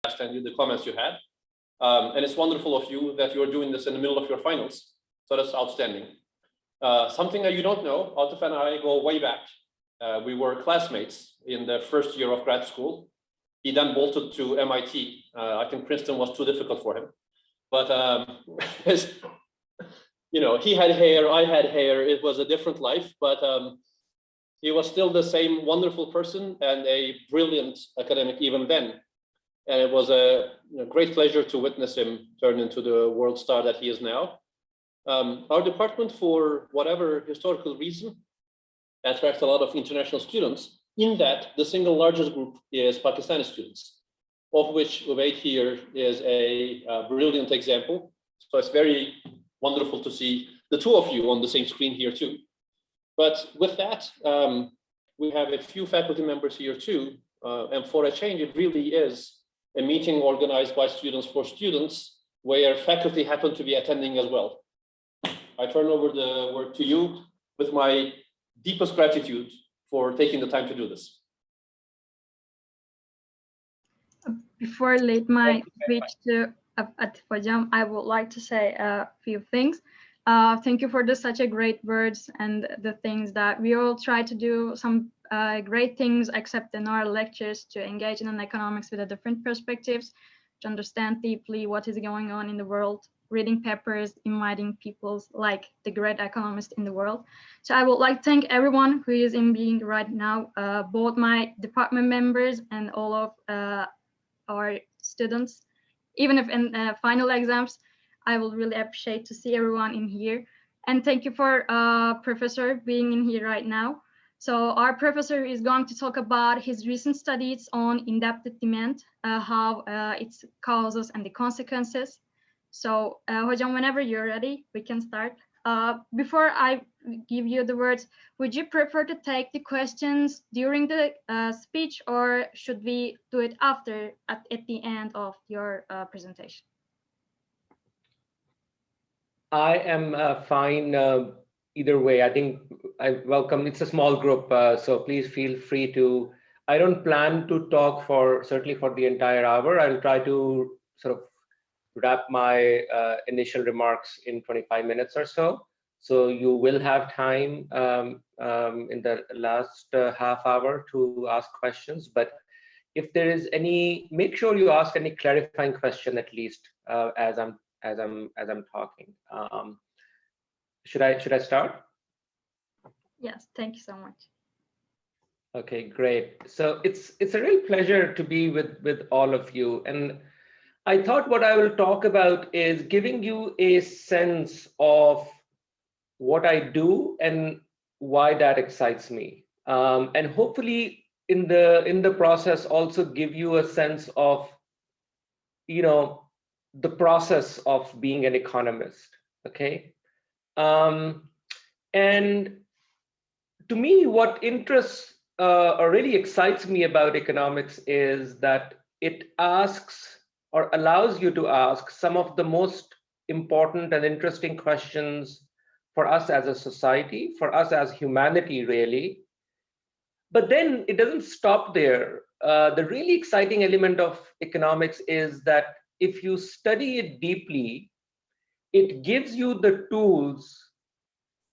and the comments you had. And it's wonderful of you that you're doing this in the middle of your finals. So that's outstanding. Something that you don't know, Atif and I go way back. We were classmates in the first year of grad school. He then bolted to MIT. I think Princeton was too difficult for him. But you know, he had hair, I had hair. It was a different life, but he was still the same wonderful person and a brilliant academic even then. And it was a great pleasure to witness him turn into the world star that he is now. Our department, for whatever historical reason, attracts a lot of international students, in that the single largest group is Pakistani students, of which Ubaid here is a brilliant example. So it's very wonderful to see the two of you on the same screen here too. But with that, we have a few faculty members here too. And for a change, it really is a meeting organized by students for students, where faculty happen to be attending as well. I turn over the word to you with my deepest gratitude for taking the time to do this. Before I lead my speech to Atif Hocam, I would like to say a few things. Thank you for such a great words and the things that we all try to do some great things, except in our lectures, to engage in economics with a different perspectives, to understand deeply what is going on in the world, reading papers, inviting people like the great economists in the world. So I would like to thank everyone who is in being right now, both my department members and all of our students. Even if in final exams, I will really appreciate to see everyone in here. And thank you for Professor being in here right now. So our professor is going to talk about his recent studies on indebted demand, how its causes and the consequences. So Hocam, whenever you're ready, we can start. Before I give you the words, would you prefer to take the questions during the speech, or should we do it after, at the end of your presentation? I am fine either way. I think I welcome, it's a small group, so please feel free to, I don't plan to talk certainly for the entire hour. I'll try to sort of wrap my initial remarks in 25 minutes or so. So you will have time in the last half hour to ask questions. But if there is any, make sure you ask any clarifying question at least as I'm talking. Should I start? Yes, thank you so much. Okay, great. So it's a real pleasure to be with all of you. And I thought what I will talk about is giving you a sense of what I do and why that excites me. And hopefully in the process also give you a sense of, you know, the process of being an economist, okay? And to me, what interests or really excites me about economics is that it asks or allows you to ask some of the most important and interesting questions for us as a society, for us as humanity, really. But then it doesn't stop there. The really exciting element of economics is that if you study it deeply, it gives you the tools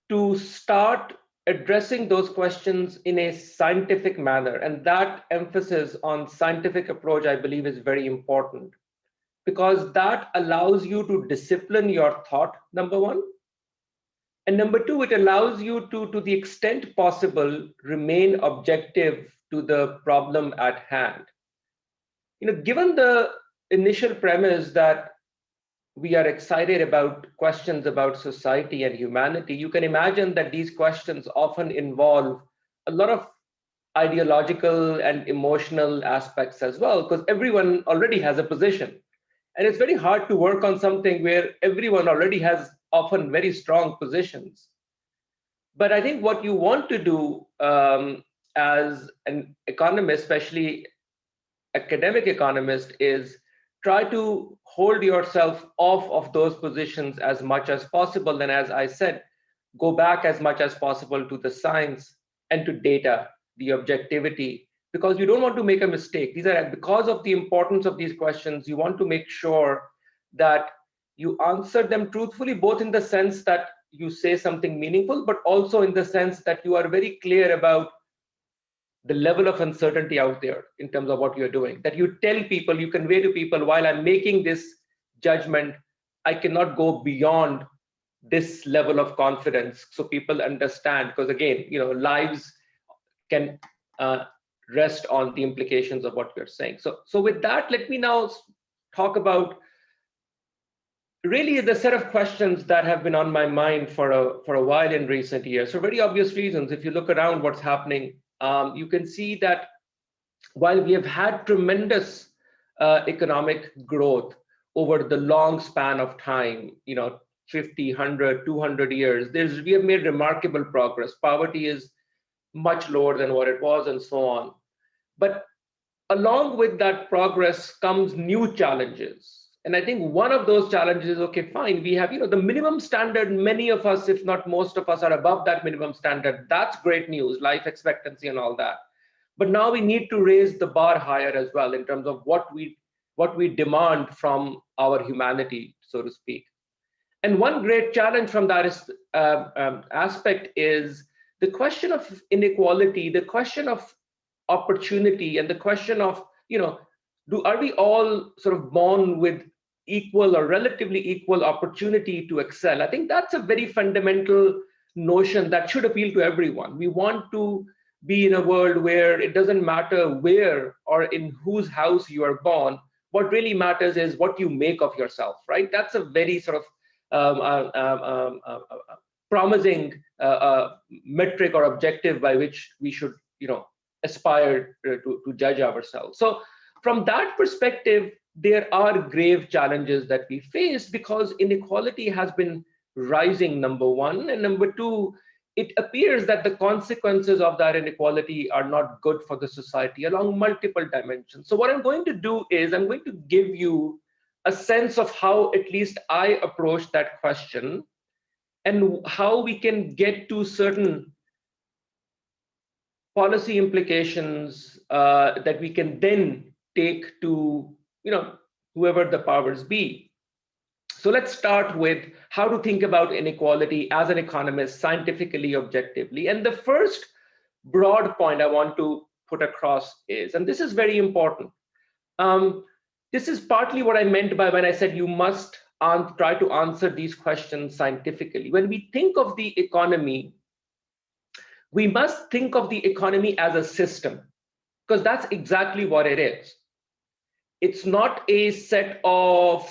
to start addressing those questions in a scientific manner. And that emphasis on scientific approach, I believe, is very important, because that allows you to discipline your thought, number one. And number two, it allows you to the extent possible, remain objective to the problem at hand. You know, given the initial premise that we are excited about questions about society and humanity, you can imagine that these questions often involve a lot of ideological and emotional aspects as well, because everyone already has a position. And it's very hard to work on something where everyone already has often very strong positions. But I think what you want to do as an economist, especially academic economist, is try to hold yourself off of those positions as much as possible. And as I said, go back as much as possible to the science and to data, the objectivity, because you don't want to make a mistake. These are because of the importance of these questions, you want to make sure that you answer them truthfully, both in the sense that you say something meaningful, but also in the sense that you are very clear about the level of uncertainty out there in terms of what you're doing. That you tell people, you convey to people, while I'm making this judgment, I cannot go beyond this level of confidence, so people understand, because again, lives can rest on the implications of what we're saying. So with that, let me now talk about really the set of questions that have been on my mind for a while in recent years, for very obvious reasons. If you look around what's happening, you can see that while we have had tremendous economic growth over the long span of time, 50, 100, 200 years, we have made remarkable progress. Poverty is much lower than what it was, and so on. But along with that progress comes new challenges. And I think one of those challenges is, okay, fine, we have, the minimum standard. Many of us, if not most of us, are above that minimum standard. That's great news, life expectancy and all that. But now we need to raise the bar higher as well in terms of what we demand from our humanity, so to speak. And one great challenge from that aspect is the question of inequality, the question of opportunity, and the question of, are we all sort of born with equal or relatively equal opportunity to excel? I think that's a very fundamental notion that should appeal to everyone. We want to be in a world where it doesn't matter where or in whose house you are born. What really matters is what you make of yourself, right? That's a very sort of promising metric or objective by which we should, aspire to judge ourselves. So from that perspective, there are grave challenges that we face because inequality has been rising, number one. And number two, it appears that the consequences of that inequality are not good for the society along multiple dimensions. So what I'm going to do is I'm going to give you a sense of how at least I approach that question and how we can get to certain policy implications that we can then take to whoever the powers be. So let's start with how to think about inequality as an economist, scientifically, objectively. And the first broad point I want to put across is, and this is very important, this is partly what I meant by when I said you must try to answer these questions scientifically. When we think of the economy, we must think of the economy as a system, because that's exactly what it is. It's not a set of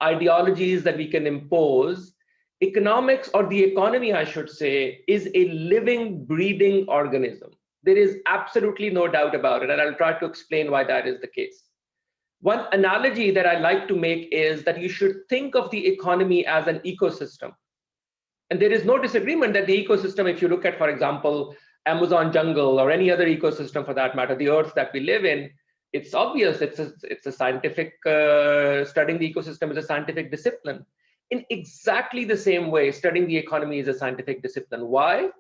ideologies that we can impose. Economics, or the economy, I should say, is a living, breathing organism. There is absolutely no doubt about it, and I'll try to explain why that is the case. One analogy that I like to make is that you should think of the economy as an ecosystem. And there is no disagreement that the ecosystem, if you look at, for example, Amazon jungle or any other ecosystem for that matter, the earth that we live in, it's obvious it's a scientific, studying the ecosystem is a scientific discipline. In exactly the same way, studying the economy is a scientific discipline. Why?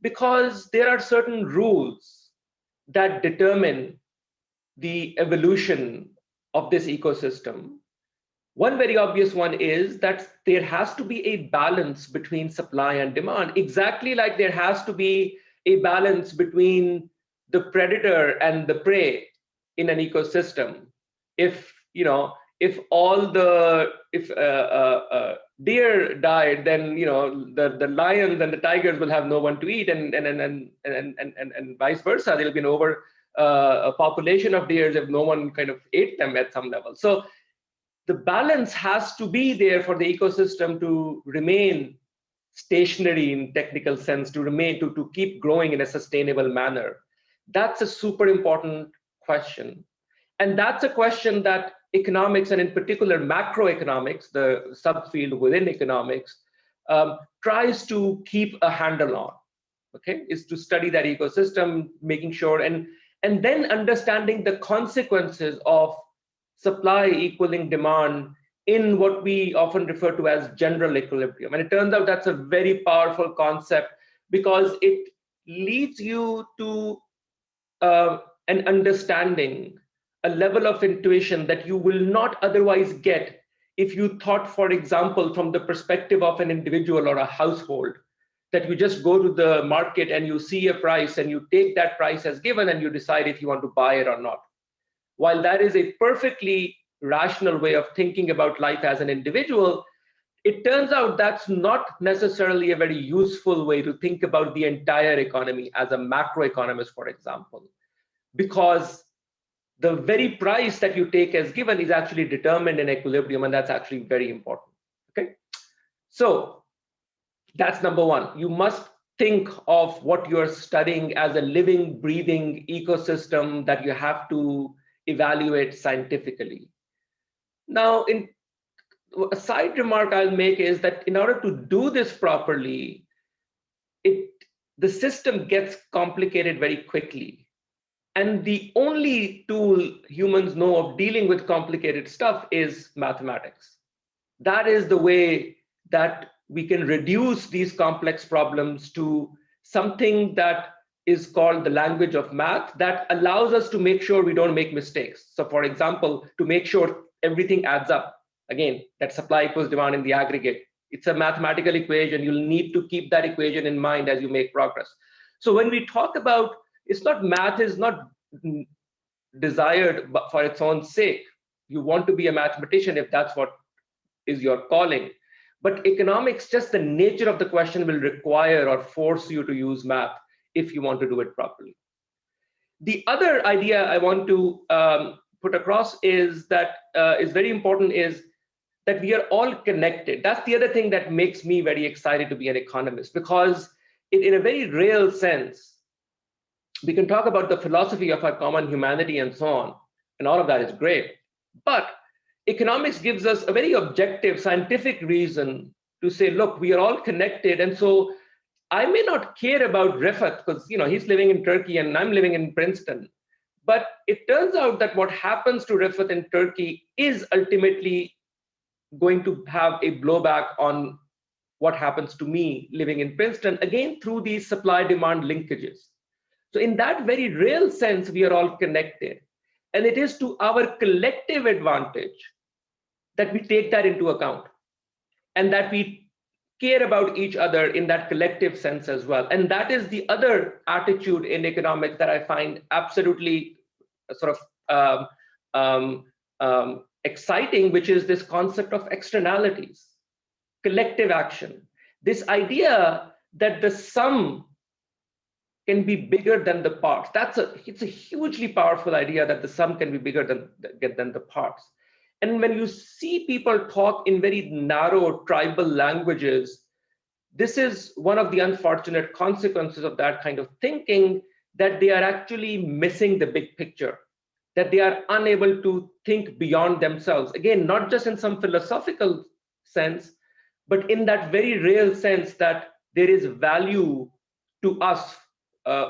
Because there are certain rules that determine the evolution of this ecosystem. One very obvious one is that there has to be a balance between supply and demand, exactly like there has to be a balance between the predator and the prey in an ecosystem. If deer died, then the lions and the tigers will have no one to eat, and vice versa. There'll be an a population of deers if no one kind of ate them at some level. So the balance has to be there for the ecosystem to remain stationary in technical sense, to keep growing in a sustainable manner. That's a super important question. And that's a question that economics, and in particular macroeconomics, the subfield within economics, tries to keep a handle on, okay, is to study that ecosystem, making sure, and then understanding the consequences of supply equaling demand in what we often refer to as general equilibrium. And it turns out that's a very powerful concept because it leads you to an understanding, a level of intuition that you will not otherwise get if you thought, for example, from the perspective of an individual or a household, that you just go to the market and you see a price and you take that price as given and you decide if you want to buy it or not. While that is a perfectly rational way of thinking about life as an individual, it turns out that's not necessarily a very useful way to think about the entire economy as a macroeconomist, for example, because the very price that you take as given is actually determined in equilibrium, and that's actually very important. Okay, so that's number one. You must think of what you're studying as a living, breathing ecosystem that you have to evaluate scientifically. Now, a side remark I'll make is that in order to do this properly, the system gets complicated very quickly. And the only tool humans know of dealing with complicated stuff is mathematics. That is the way that we can reduce these complex problems to something that is called the language of math that allows us to make sure we don't make mistakes. So for example, to make sure everything adds up, again, that supply equals demand in the aggregate. It's a mathematical equation. You'll need to keep that equation in mind as you make progress. So when we talk about, it's not, math is not desired for its own sake. You want to be a mathematician if that's what is your calling. But economics, just the nature of the question will require or force you to use math if you want to do it properly. The other idea I want to put across is that is very important is that we are all connected. That's the other thing that makes me very excited to be an economist, because in a very real sense, we can talk about the philosophy of our common humanity and so on, and all of that is great. But economics gives us a very objective scientific reason to say, look, we are all connected. And so I may not care about Rifat because he's living in Turkey and I'm living in Princeton. But it turns out that what happens to Rifat in Turkey is ultimately going to have a blowback on what happens to me living in Princeton, again, through these supply-demand linkages. So in that very real sense, we are all connected. And it is to our collective advantage that we take that into account and that we care about each other in that collective sense as well. And that is the other attitude in economics that I find absolutely sort of exciting, which is this concept of externalities, collective action. This idea that the sum can be bigger than the parts. It's a hugely powerful idea that the sum can be bigger than the parts. And when you see people talk in very narrow tribal languages, this is one of the unfortunate consequences of that kind of thinking, that they are actually missing the big picture, that they are unable to think beyond themselves. Again, not just in some philosophical sense, but in that very real sense that there is value to us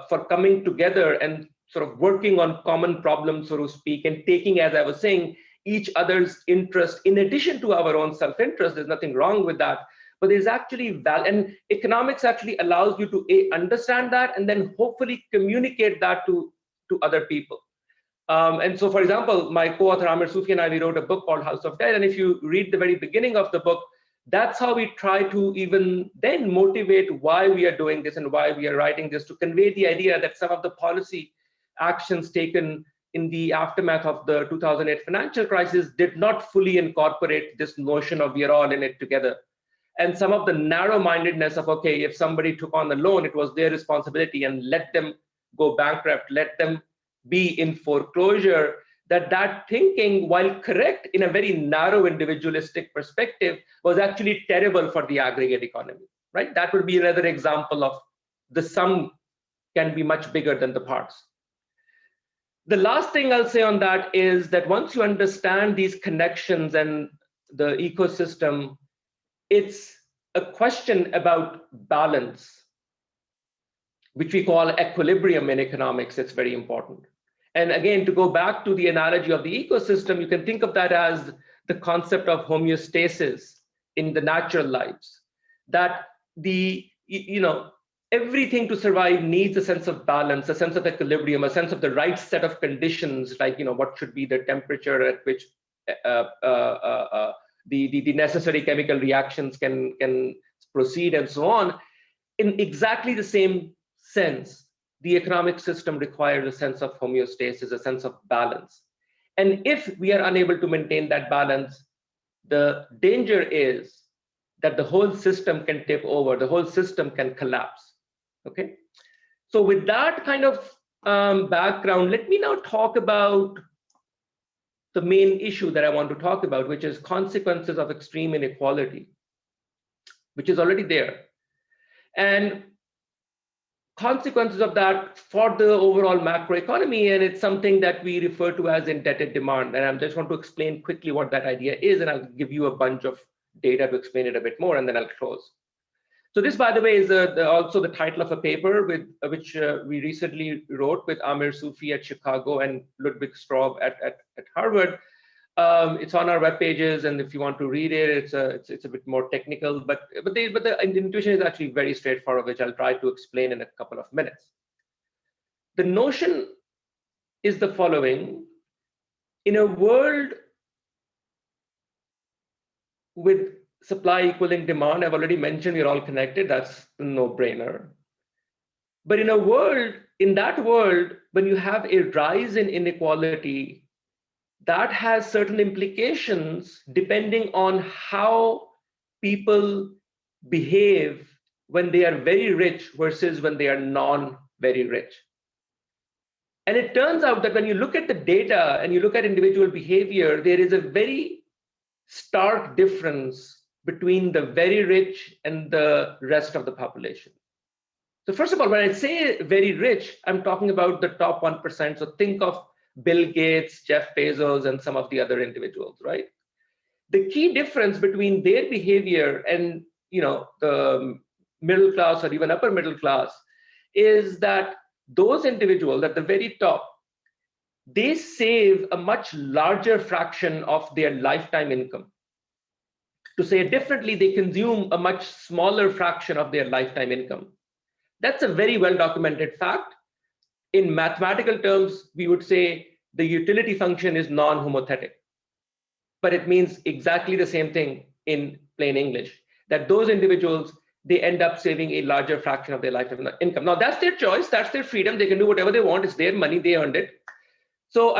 for coming together and sort of working on common problems, so to speak, and taking, as I was saying, each other's interest in addition to our own self-interest. There's nothing wrong with that, but there's actually value, and economics actually allows you to understand that and then hopefully communicate that to other people. And so, for example, my co-author Amir Sufi and I, we wrote a book called House of Debt, and if you read the very beginning of the book, that's how we try to even then motivate why we are doing this and why we are writing this, to convey the idea that some of the policy actions taken in the aftermath of the 2008 financial crisis did not fully incorporate this notion of we are all in it together. And some of the narrow-mindedness of, okay, if somebody took on a loan, it was their responsibility, and let them go bankrupt, let them be in foreclosure, that thinking, while correct in a very narrow individualistic perspective, was actually terrible for the aggregate economy, right? That would be another example of the sum can be much bigger than the parts. The last thing I'll say on that is that once you understand these connections and the ecosystem, it's a question about balance, which we call equilibrium in economics. It's very important. And again, to go back to the analogy of the ecosystem, you can think of that as the concept of homeostasis in the natural lives, that everything to survive needs a sense of balance, a sense of equilibrium, a sense of the right set of conditions, like what should be the temperature at which the necessary chemical reactions can proceed and so on. In exactly the same sense, the economic system requires a sense of homeostasis, a sense of balance. And if we are unable to maintain that balance, the danger is that the whole system can tip over, the whole system can collapse. Okay, so with that kind of background, let me now talk about the main issue that I want to talk about, which is consequences of extreme inequality, which is already there, and consequences of that for the overall macroeconomy. And it's something that we refer to as indebted demand. And I just want to explain quickly what that idea is, and I'll give you a bunch of data to explain it a bit more, and then I'll close. So this, by the way, is also the title of a paper which we recently wrote with Amir Sufi at Chicago and Ludwig Straub at Harvard. It's on our web pages, and if you want to read it, it's a bit more technical, but the intuition is actually very straightforward, which I'll try to explain in a couple of minutes. The notion is the following: in a world with supply equaling demand, I've already mentioned we're all connected, that's a no-brainer. But in that world, when you have a rise in inequality, that has certain implications depending on how people behave when they are very rich versus when they are non-very rich. And it turns out that when you look at the data and you look at individual behavior, there is a very stark difference between the very rich and the rest of the population. So first of all, when I say very rich, I'm talking about the top 1%. So think of Bill Gates, Jeff Bezos, and some of the other individuals, right? The key difference between their behavior and the middle class or even upper middle class is that those individuals at the very top, they save a much larger fraction of their lifetime income. To say it differently, they consume a much smaller fraction of their lifetime income. That's a very well documented fact. In mathematical terms, we would say the utility function is non-homothetic, but it means exactly the same thing in plain English, that those individuals, they end up saving a larger fraction of their lifetime income. Now that's their choice, that's their freedom, they can do whatever they want, it's their money, they earned it. So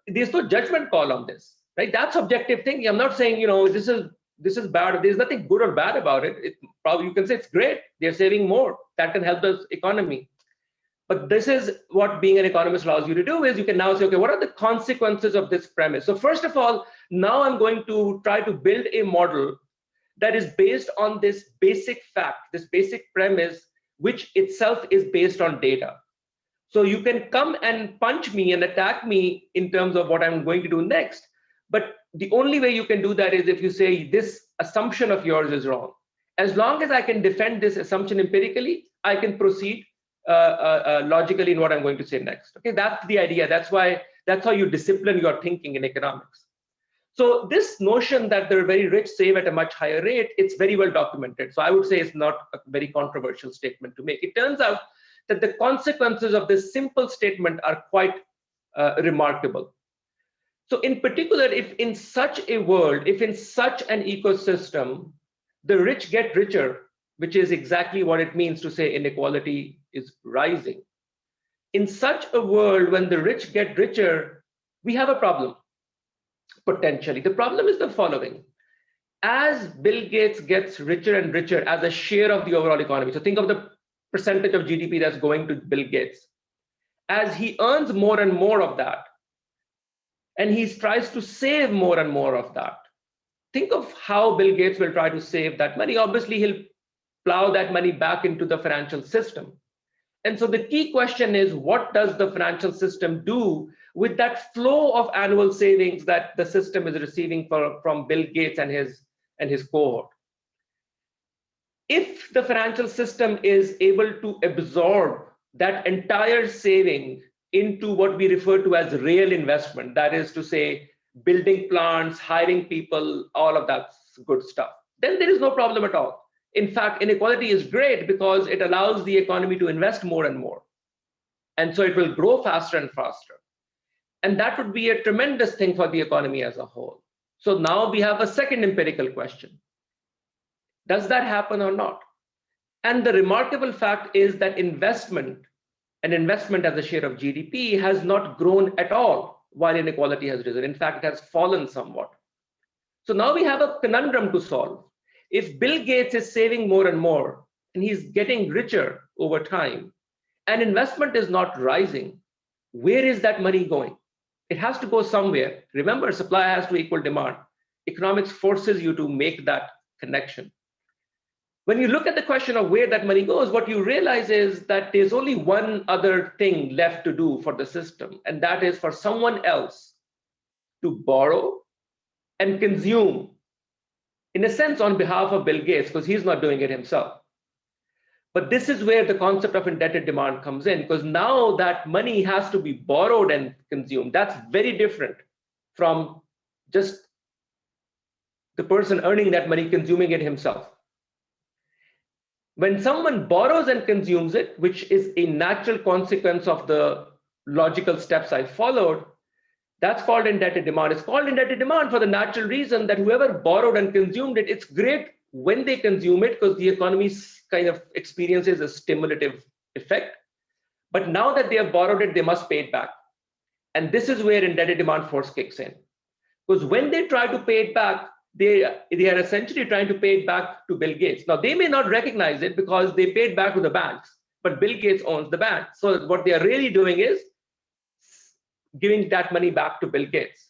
there's no judgment call on this, right? That's objective thinking. I'm not saying, this is bad, there's nothing good or bad about it. Probably you can say it's great, they're saving more, that can help the economy. But this is what being an economist allows you to do, is you can now say, okay, what are the consequences of this premise? So first of all, now I'm going to try to build a model that is based on this basic fact, this basic premise, which itself is based on data. So you can come and punch me and attack me in terms of what I'm going to do next. But the only way you can do that is if you say this assumption of yours is wrong. As long as I can defend this assumption empirically, I can proceed logically in what I'm going to say next. Okay, that's the idea. That's how you discipline your thinking in economics. So this notion that the very rich save at a much higher rate, it's very well documented. So I would say it's not a very controversial statement to make. It turns out that the consequences of this simple statement are quite remarkable. So in particular, if in such a world, if in such an ecosystem, the rich get richer, which is exactly what it means to say inequality is rising. In such a world, when the rich get richer, we have a problem, potentially. The problem is the following. As Bill Gates gets richer and richer as a share of the overall economy, so think of the percentage of GDP that's going to Bill Gates. As he earns more and more of that, and he tries to save more and more of that, think of how Bill Gates will try to save that money. Obviously, he'll plow that money back into the financial system. And so the key question is, what does the financial system do with that flow of annual savings that the system is receiving from Bill Gates and his cohort? If the financial system is able to absorb that entire saving into what we refer to as real investment, that is to say, building plants, hiring people, all of that good stuff, then there is no problem at all. In fact, inequality is great because it allows the economy to invest more and more. And so it will grow faster and faster. And that would be a tremendous thing for the economy as a whole. So now we have a second empirical question. Does that happen or not? And the remarkable fact is that investment as a share of GDP has not grown at all while inequality has risen. In fact, it has fallen somewhat. So now we have a conundrum to solve. If Bill Gates is saving more and more, and he's getting richer over time, and investment is not rising, where is that money going? It has to go somewhere. Remember, supply has to equal demand. Economics forces you to make that connection. When you look at the question of where that money goes, what you realize is that there's only one other thing left to do for the system, and that is for someone else to borrow and consume, in a sense, on behalf of Bill Gates, because he's not doing it himself. But this is where the concept of indebted demand comes in, because now that money has to be borrowed and consumed. That's very different from just the person earning that money consuming it himself. When someone borrows and consumes it, which is a natural consequence of the logical steps I followed, that's called indebted demand. It's called indebted demand for the natural reason that whoever borrowed and consumed it, it's great when they consume it because the economy kind of experiences a stimulative effect. But now that they have borrowed it, they must pay it back. And this is where indebted demand force kicks in. Because when they try to pay it back, they are essentially trying to pay it back to Bill Gates. Now, they may not recognize it because they paid back to the banks, but Bill Gates owns the bank. So what they are really doing is giving that money back to Bill Gates.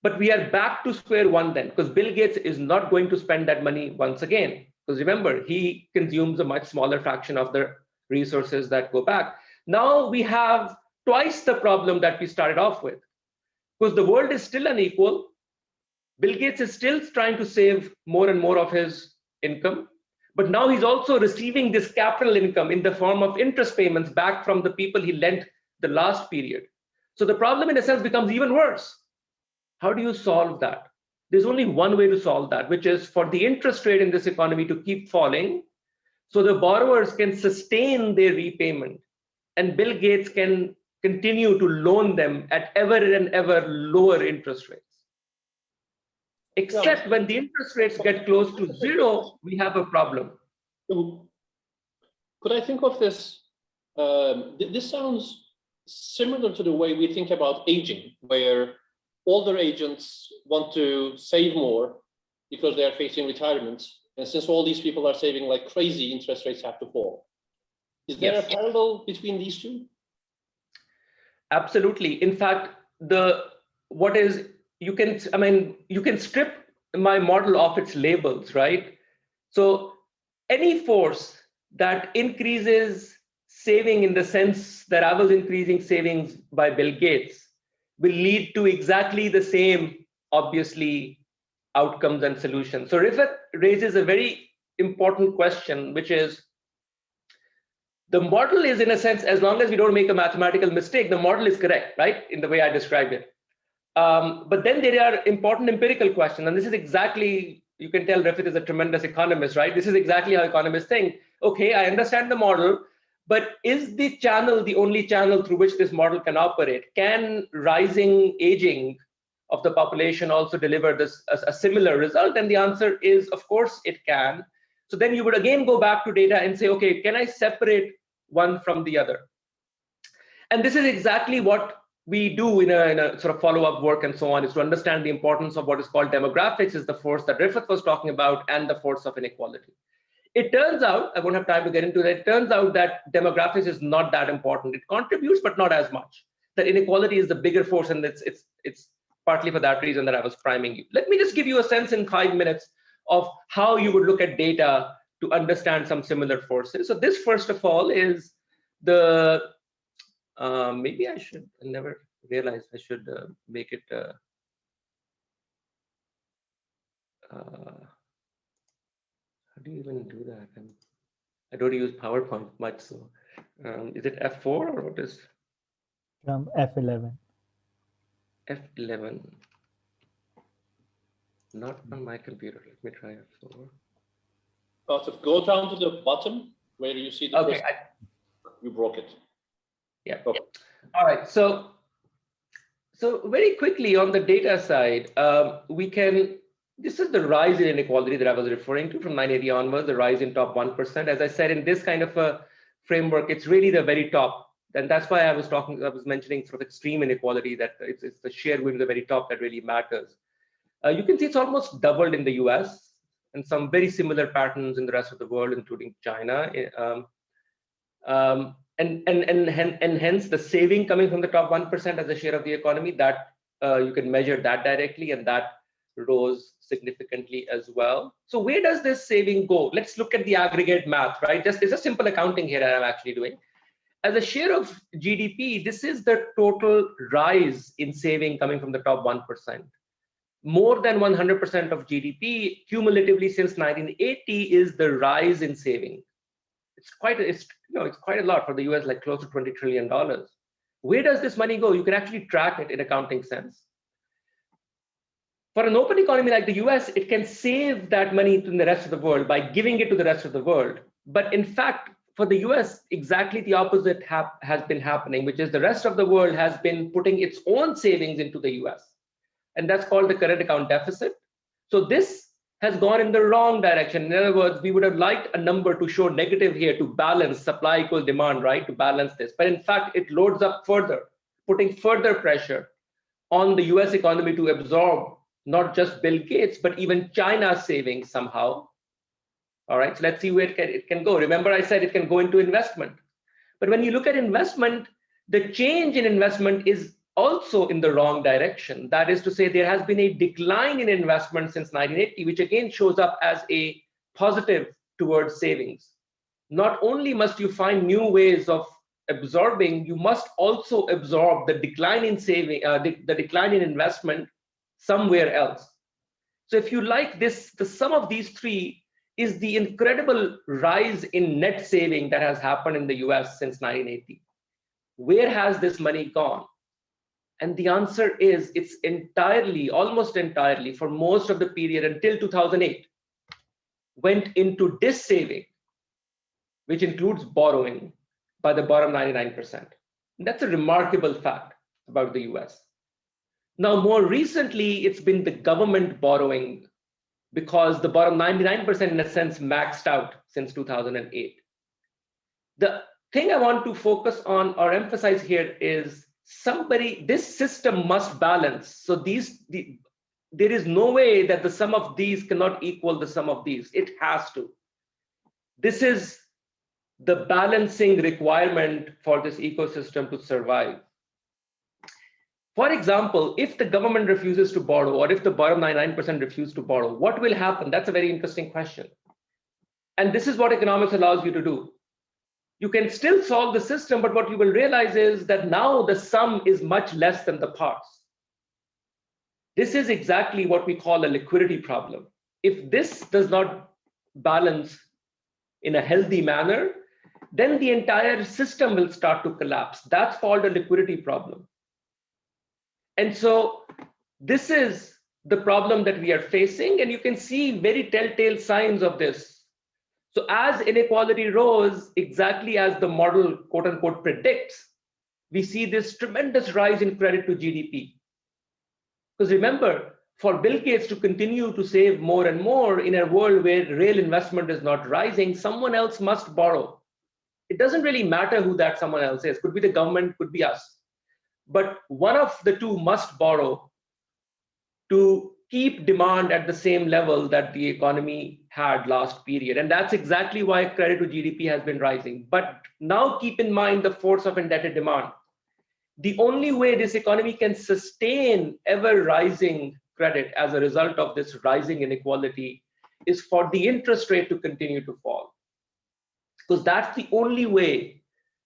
But we are back to square one then, because Bill Gates is not going to spend that money once again. Because remember, he consumes a much smaller fraction of the resources that go back. Now we have twice the problem that we started off with, because the world is still unequal. Bill Gates is still trying to save more and more of his income, but now he's also receiving this capital income in the form of interest payments back from the people he lent the last period. So the problem in a sense becomes even worse. How do you solve that? There's only one way to solve that, which is for the interest rate in this economy to keep falling so the borrowers can sustain their repayment and Bill Gates can continue to loan them at ever and ever lower interest rates. Except when the interest rates get close to zero, we have a problem. Could I think of this? This sounds similar to the way we think about aging, where older agents want to save more because they are facing retirement. And since all these people are saving like crazy, interest rates have to fall. Is there a parallel between these two? Absolutely. In fact, you can strip my model of its labels, right? So any force that increases saving in the sense that I was increasing savings by Bill Gates will lead to exactly the same, obviously, outcomes and solutions. So Rifat raises a very important question, which is, the model is, in a sense, as long as we don't make a mathematical mistake, the model is correct, right? In the way I described it. But then there are important empirical questions. And this is exactly, you can tell Rifat is a tremendous economist, right? This is exactly how economists think. Okay, I understand the model, but is the channel the only channel through which this model can operate? Can rising aging of the population also deliver this a similar result? And the answer is, of course, it can. So then you would again go back to data and say, okay, can I separate one from the other? And this is exactly what we do in a sort of follow-up work and so on, is to understand the importance of what is called demographics, is the force that Rifat was talking about, and the force of inequality. It turns out, I won't have time to get into that, it turns out that demographics is not that important. It contributes, but not as much. That inequality is the bigger force, and it's partly for that reason that I was priming you. Let me just give you a sense in 5 minutes of how you would look at data to understand some similar forces. So this, first of all, is the, maybe I should, I never realized I should make it, how do you even do that? I don't use PowerPoint much, so is it F4 or what is? From F11. F11. Not on my computer. Let me try F4. Atif, go down to the bottom where you see the Okay. You broke it. Yeah. Okay. All right. So very quickly on the data side, this is the rise in inequality that I was referring to from 980 onwards, the rise in top 1%. As I said, in this kind of a framework, it's really the very top. And that's why I was mentioning sort of extreme inequality, that it's the share going to the very top that really matters. You can see it's almost doubled in the US and some very similar patterns in the rest of the world, including China. And hence the saving coming from the top 1% as a share of the economy, that you can measure that directly, and that rose significantly as well. So where does this saving go? Let's look at the aggregate math, right? It's a simple accounting here that I'm actually doing. As a share of GDP, this is the total rise in saving coming from the top 1%. More than 100% of GDP cumulatively since 1980 is the rise in saving. It's quite a lot for the US, like close to $20 trillion. Where does this money go? You can actually track it in accounting sense. For an open economy like the US, it can save that money in the rest of the world by giving it to the rest of the world. But in fact, for the US, exactly the opposite has been happening, which is the rest of the world has been putting its own savings into the US. And that's called the current account deficit. So this has gone in the wrong direction. In other words, we would have liked a number to show negative here to balance supply equals demand, right? To balance this. But in fact, it loads up further, putting further pressure on the US economy to absorb not just Bill Gates, but even China's savings somehow. All right, so let's see where it can go. Remember, I said it can go into investment. But when you look at investment, the change in investment is also in the wrong direction. That is to say, there has been a decline in investment since 1980, which again shows up as a positive towards savings. Not only must you find new ways of absorbing, you must also absorb the decline in saving, the decline in investment somewhere else. So if you like this, the sum of these three is the incredible rise in net saving that has happened in the US since 1980. Where has this money gone? And the answer is it's entirely, almost entirely, for most of the period until 2008, went into dissaving, which includes borrowing by the bottom 99%. And that's a remarkable fact about the US. Now, more recently, it's been the government borrowing because the bottom 99% in a sense maxed out since 2008. The thing I want to focus on or emphasize here is this system must balance. So there is no way that the sum of these cannot equal the sum of these. It has to. This is the balancing requirement for this ecosystem to survive. For example, if the government refuses to borrow, or if the bottom 99% refuse to borrow, what will happen? That's a very interesting question. And this is what economics allows you to do. You can still solve the system, but what you will realize is that now the sum is much less than the parts. This is exactly what we call a liquidity problem. If this does not balance in a healthy manner, then the entire system will start to collapse. That's called a liquidity problem. And so this is the problem that we are facing, and you can see very telltale signs of this. So as inequality rose, exactly as the model, quote unquote, predicts, we see this tremendous rise in credit to GDP. Because remember, for Bill Gates to continue to save more and more in a world where real investment is not rising, someone else must borrow. It doesn't really matter who that someone else is. Could be the government, could be us. But one of the two must borrow to keep demand at the same level that the economy had last period. And that's exactly why credit to GDP has been rising. But now keep in mind the force of indebted demand. The only way this economy can sustain ever rising credit as a result of this rising inequality is for the interest rate to continue to fall. Because that's the only way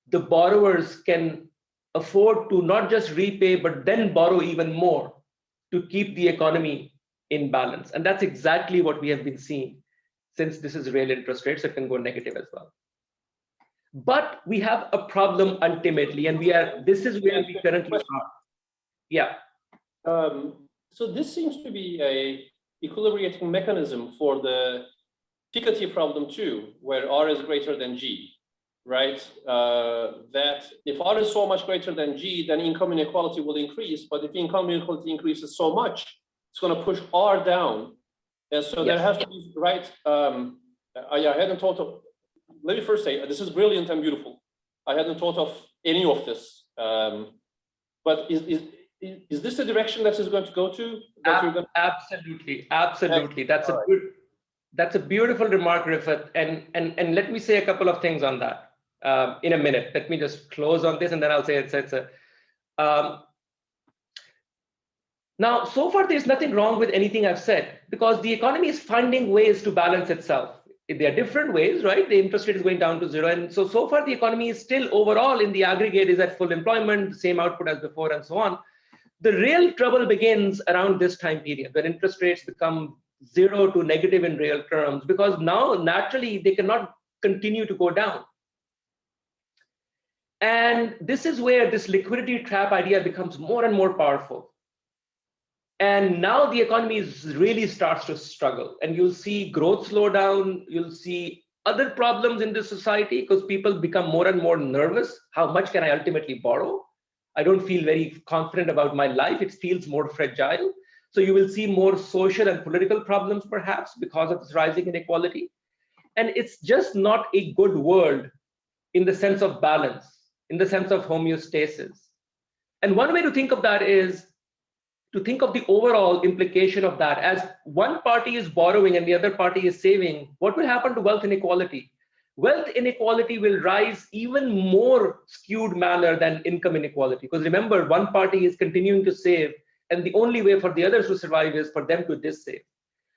the borrowers can afford to not just repay, but then borrow even more to keep the economy in balance. And that's exactly what we have been seeing since this is real interest rates, it can go negative as well. But we have a problem ultimately, and this is where we currently are. Yeah. So this seems to be a equilibrating mechanism for the Piketty problem too, where R is greater than G, right? That if R is so much greater than G, then income inequality will increase. But if income inequality increases so much, it's going to push R down. And so there has to be, right? I hadn't thought of, let me first say, this is brilliant and beautiful. I hadn't thought of any of this. But is this the direction that is going to go to? Absolutely, absolutely. That's a beautiful remark, Rifat. And let me say a couple of things on that in a minute. Let me just close on this, and then I'll say now, so far, there's nothing wrong with anything I've said, because the economy is finding ways to balance itself. There are different ways, right? The interest rate is going down to zero. And so far, the economy is still overall in the aggregate is at full employment, the same output as before, and so on. The real trouble begins around this time period, when interest rates become zero to negative in real terms, because now naturally they cannot continue to go down. And this is where this liquidity trap idea becomes more and more powerful. And now the economy really starts to struggle, and you'll see growth slow down. You'll see other problems in the society because people become more and more nervous. How much can I ultimately borrow? I don't feel very confident about my life. It feels more fragile. So you will see more social and political problems, perhaps, because of this rising inequality. And it's just not a good world in the sense of balance, in the sense of homeostasis. And one way to think of that is to think of the overall implication of that. As one party is borrowing and the other party is saving, what will happen to wealth inequality? Wealth inequality will rise even more skewed manner than income inequality. Because remember, one party is continuing to save, and the only way for the others to survive is for them to dissave,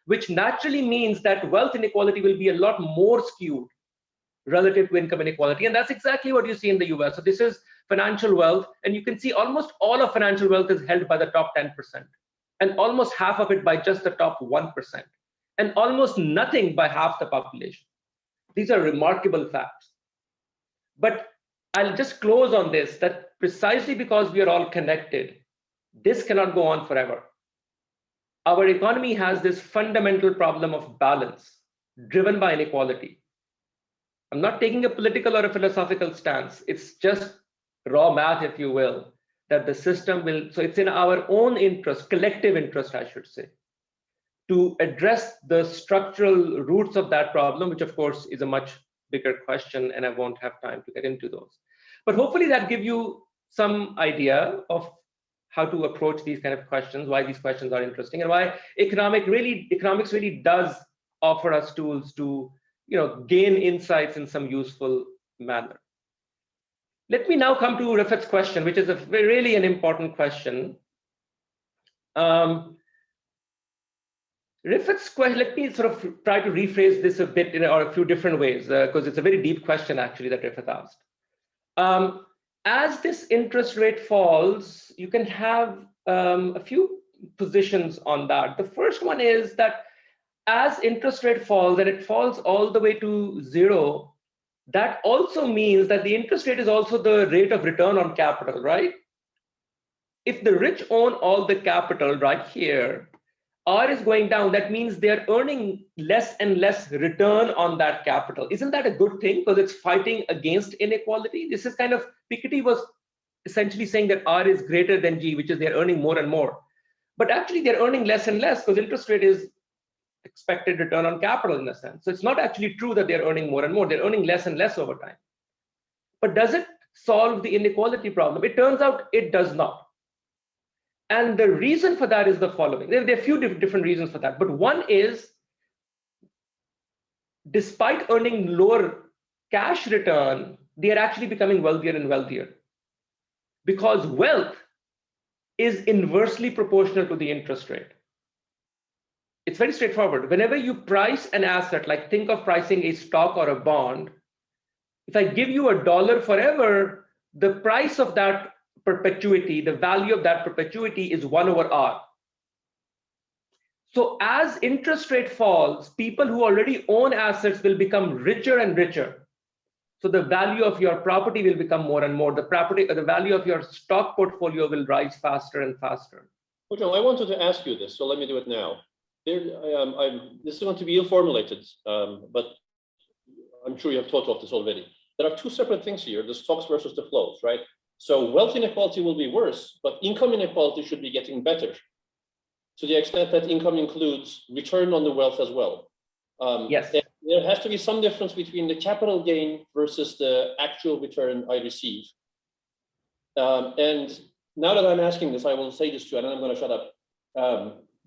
which naturally means that wealth inequality will be a lot more skewed relative to income inequality. And that's exactly what you see in the US. So this is financial wealth, and you can see almost all of financial wealth is held by the top 10%, and almost half of it by just the top 1%, and almost nothing by half the population. These are remarkable facts. But I'll just close on this, that precisely because we are all connected, this cannot go on forever. Our economy has this fundamental problem of balance driven by inequality. I'm not taking a political or a philosophical stance. It's just raw math, if you will, that the system will, so it's in our own interest, collective interest, I should say, to address the structural roots of that problem, which of course is a much bigger question, and I won't have time to get into those. But hopefully that gives you some idea of how to approach these kind of questions, why these questions are interesting, and why economics really does offer us tools to, gain insights in some useful manner. Let me now come to Rifat's question, which is really an important question. Rifat's question, let me sort of try to rephrase this a bit or a few different ways, because it's a very deep question actually that Rifat asked. As this interest rate falls, you can have a few positions on that. The first one is that as interest rate falls, and it falls all the way to zero, that also means that the interest rate is also the rate of return on capital, right? If the rich own all the capital right here, R is going down, that means they're earning less and less return on that capital. Isn't that a good thing? Because it's fighting against inequality. This is kind of, Piketty was essentially saying that R is greater than G, which is they're earning more and more. But actually they're earning less and less because interest rate is expected return on capital in a sense. So it's not actually true that they're earning more and more, they're earning less and less over time. But does it solve the inequality problem? It turns out it does not. And the reason for that is the following. There are a few different reasons for that. But one is, despite earning lower cash return, they are actually becoming wealthier and wealthier. Because wealth is inversely proportional to the interest rate. It's very straightforward. Whenever you price an asset, like think of pricing a stock or a bond, if I give you $1 forever, the price of that perpetuity, the value of that perpetuity is 1/R. So as interest rate falls, people who already own assets will become richer and richer. So the value of your property will become more and more. The value of your stock portfolio will rise faster and faster. Well, Joe, I wanted to ask you this, so let me do it now. This is going to be ill-formulated, but I'm sure you have thought of this already. There are two separate things here, the stocks versus the flows, right? So wealth inequality will be worse, but income inequality should be getting better to the extent that income includes return on the wealth as well. Yes. There has to be some difference between the capital gain versus the actual return I receive. And now that I'm asking this, I will say this too, and then I'm going to shut up.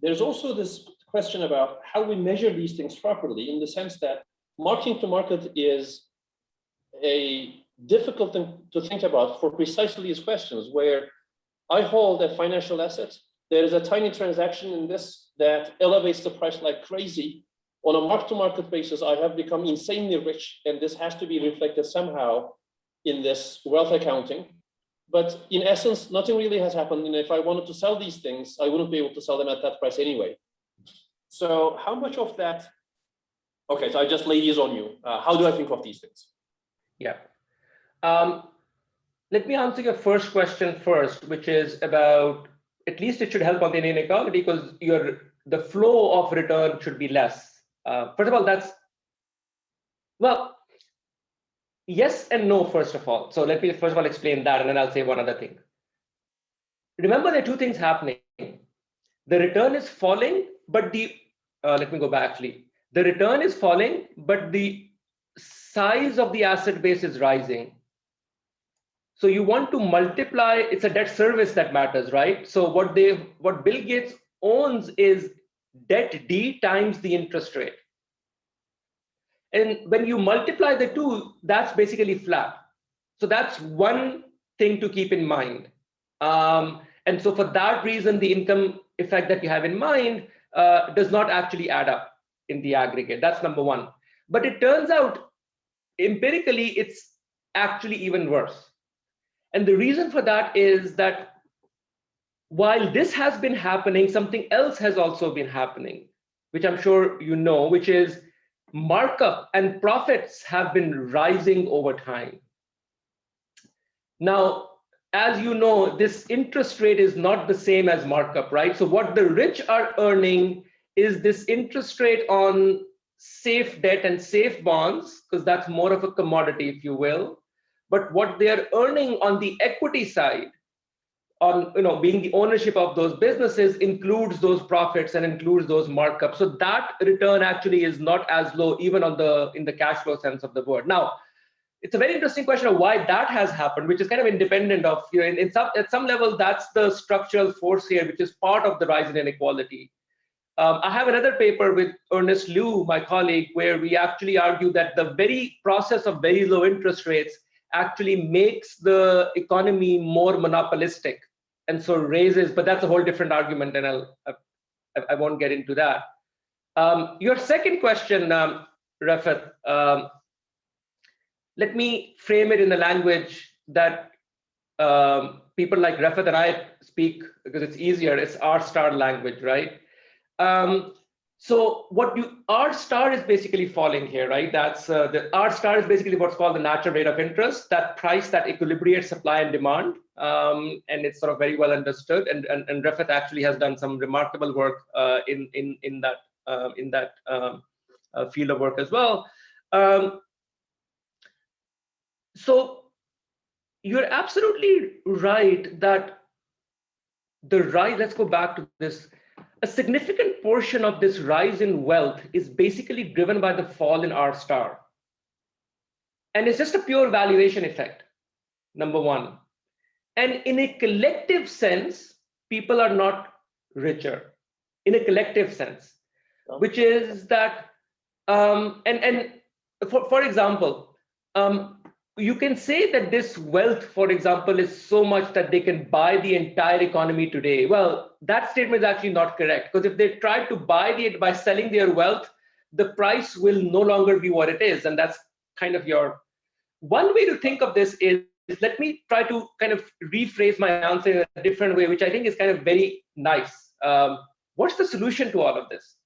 There's also this question about how we measure these things properly, in the sense that marking to market is a difficult thing to think about for precisely these questions, where I hold a financial asset. There is a tiny transaction in this that elevates the price like crazy. On a mark-to-market basis, I have become insanely rich, and this has to be reflected somehow in this wealth accounting. But in essence, nothing really has happened. And if I wanted to sell these things, I wouldn't be able to sell them at that price anyway. So how much of that? Okay, so I just lay these on you. How do I think of these things? Yeah. Let me answer your first question first, which is about, at least it should help on the inequality, because the flow of return should be less. First of all, well, yes and no, first of all. So let me first of all explain that, and then I'll say one other thing. Remember, there are two things happening. The return is falling, but let me go back actually. The return is falling, but the size of the asset base is rising. So you want to multiply, it's a debt service that matters, right? So what Bill Gates owns is debt D times the interest rate. And when you multiply the two, that's basically flat. So that's one thing to keep in mind. And so for that reason, the income effect that you have in mind does not actually add up in the aggregate. That's number one. But it turns out empirically, it's actually even worse. And the reason for that is that while this has been happening, something else has also been happening, which I'm sure you know, which is markup and profits have been rising over time. Now, as you know, this interest rate is not the same as markup, right? So what the rich are earning is this interest rate on safe debt and safe bonds, because that's more of a commodity, if you will. But what they're earning on the equity side, on being the ownership of those businesses, includes those profits and includes those markups. So that return actually is not as low, even in the cash flow sense of the word. Now, it's a very interesting question of why that has happened, which is kind of independent of, at some level, that's the structural force here, which is part of the rise in inequality. I have another paper with Ernest Liu, my colleague, where we actually argue that the very process of very low interest rates actually makes the economy more monopolistic, and so raises, but that's a whole different argument, and I won't get into that. Your second question, Rafat, let me frame it in the language that people like Rafat and I speak, because it's easier. It's R-star language, right? So R-star is basically falling here, right? That's the R-star is basically what's called the natural rate of interest, that price that equilibrates supply and demand, and it's sort of very well understood. And Rafat actually has done some remarkable work in that field of work as well. So you're absolutely right that the rise. Let's go back to this. A significant portion of this rise in wealth is basically driven by the fall in R-star. And it's just a pure valuation effect, number one. And in a collective sense, people are not richer, in a collective sense, which is that, for example, you can say that this wealth, for example, is so much that they can buy the entire economy today. Well, that statement is actually not correct, because if they try to buy it by selling their wealth, the price will no longer be what it is. And that's kind of one way to think of this is, let me try to kind of rephrase my answer in a different way, which I think is kind of very nice. What's the solution to all of this?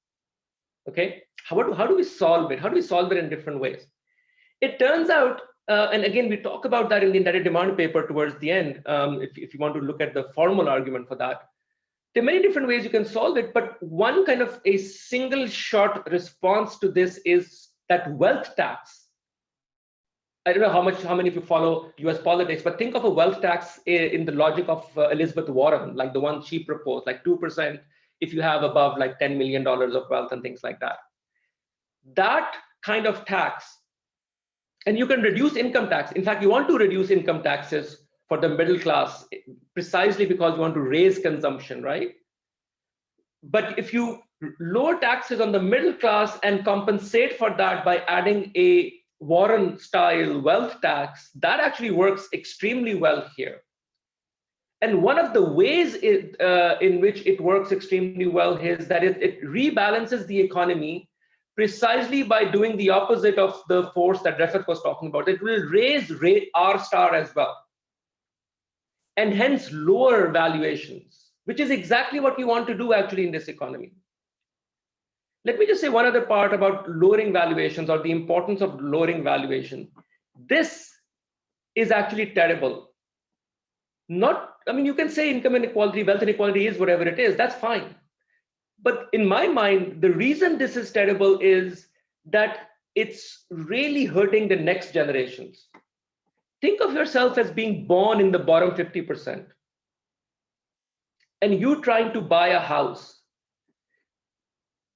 Okay, how do we solve it? How do we solve it in different ways? It turns out, and again, we talk about that in the indebted demand paper towards the end, if you want to look at the formal argument for that. There are many different ways you can solve it, but one kind of a single shot response to this is that wealth tax. I don't know how many of you follow US politics, but think of a wealth tax in the logic of Elizabeth Warren, like the one she proposed, like 2% if you have above like $10 million of wealth and things like that. That kind of tax, and you can reduce income tax. In fact, you want to reduce income taxes for the middle class precisely because you want to raise consumption, right? But if you lower taxes on the middle class and compensate for that by adding a Warren style wealth tax, that actually works extremely well here. And one of the ways in which it works extremely well is that it rebalances the economy precisely by doing the opposite of the force that Refat was talking about. It will raise rate R star as well, and hence lower valuations, which is exactly what we want to do actually in this economy. Let me just say one other part about lowering valuations or the importance of lowering valuation. This is actually terrible. I mean, you can say income inequality, wealth inequality is whatever it is, that's fine. But in my mind, the reason this is terrible is that it's really hurting the next generations. Think of yourself as being born in the bottom 50%, and you trying to buy a house.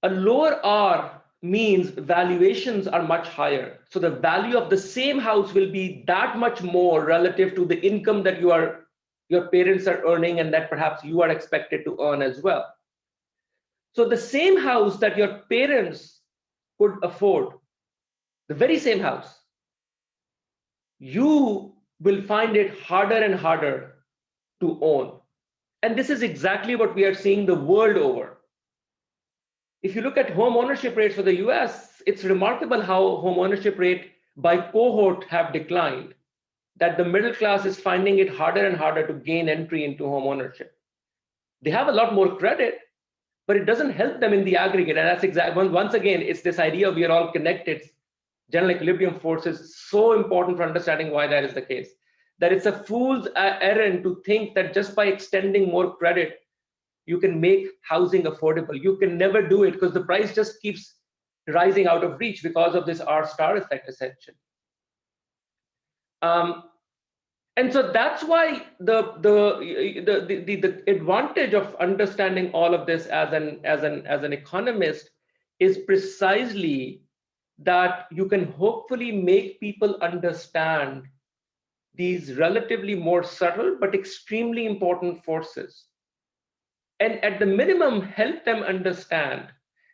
A lower R means valuations are much higher. So the value of the same house will be that much more relative to the income that your parents are earning and that perhaps you are expected to earn as well. So the same house that your parents could afford, the very same house, you will find it harder and harder to own. And this is exactly what we are seeing the world over. If you look at home ownership rates for the US, it's remarkable how home ownership rate by cohort have declined, that the middle class is finding it harder and harder to gain entry into home ownership. They have a lot more credit, but it doesn't help them in the aggregate. And that's exactly, once again, it's this idea we are all connected. General equilibrium force is so important for understanding why that is the case. That it's a fool's errand to think that just by extending more credit, you can make housing affordable. You can never do it because the price just keeps rising out of reach because of this R star effect, essentially. And so that's why the advantage of understanding all of this as an economist is precisely that you can hopefully make people understand these relatively more subtle but extremely important forces. And at the minimum, help them understand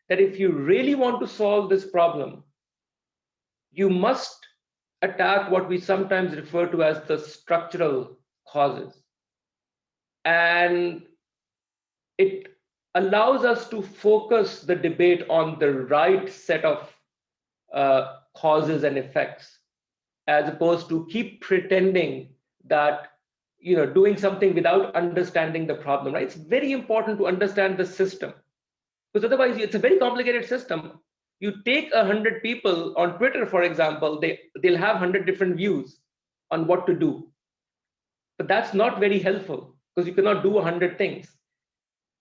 that if you really want to solve this problem, you must attack what we sometimes refer to as the structural causes. And it allows us to focus the debate on the right set of causes and effects, as opposed to keep pretending that doing something without understanding the problem, right? It's very important to understand the system, because otherwise it's a very complicated system. You take 100 people on Twitter, for example, they'll have 100 different views on what to do. But that's not very helpful because you cannot do 100 things.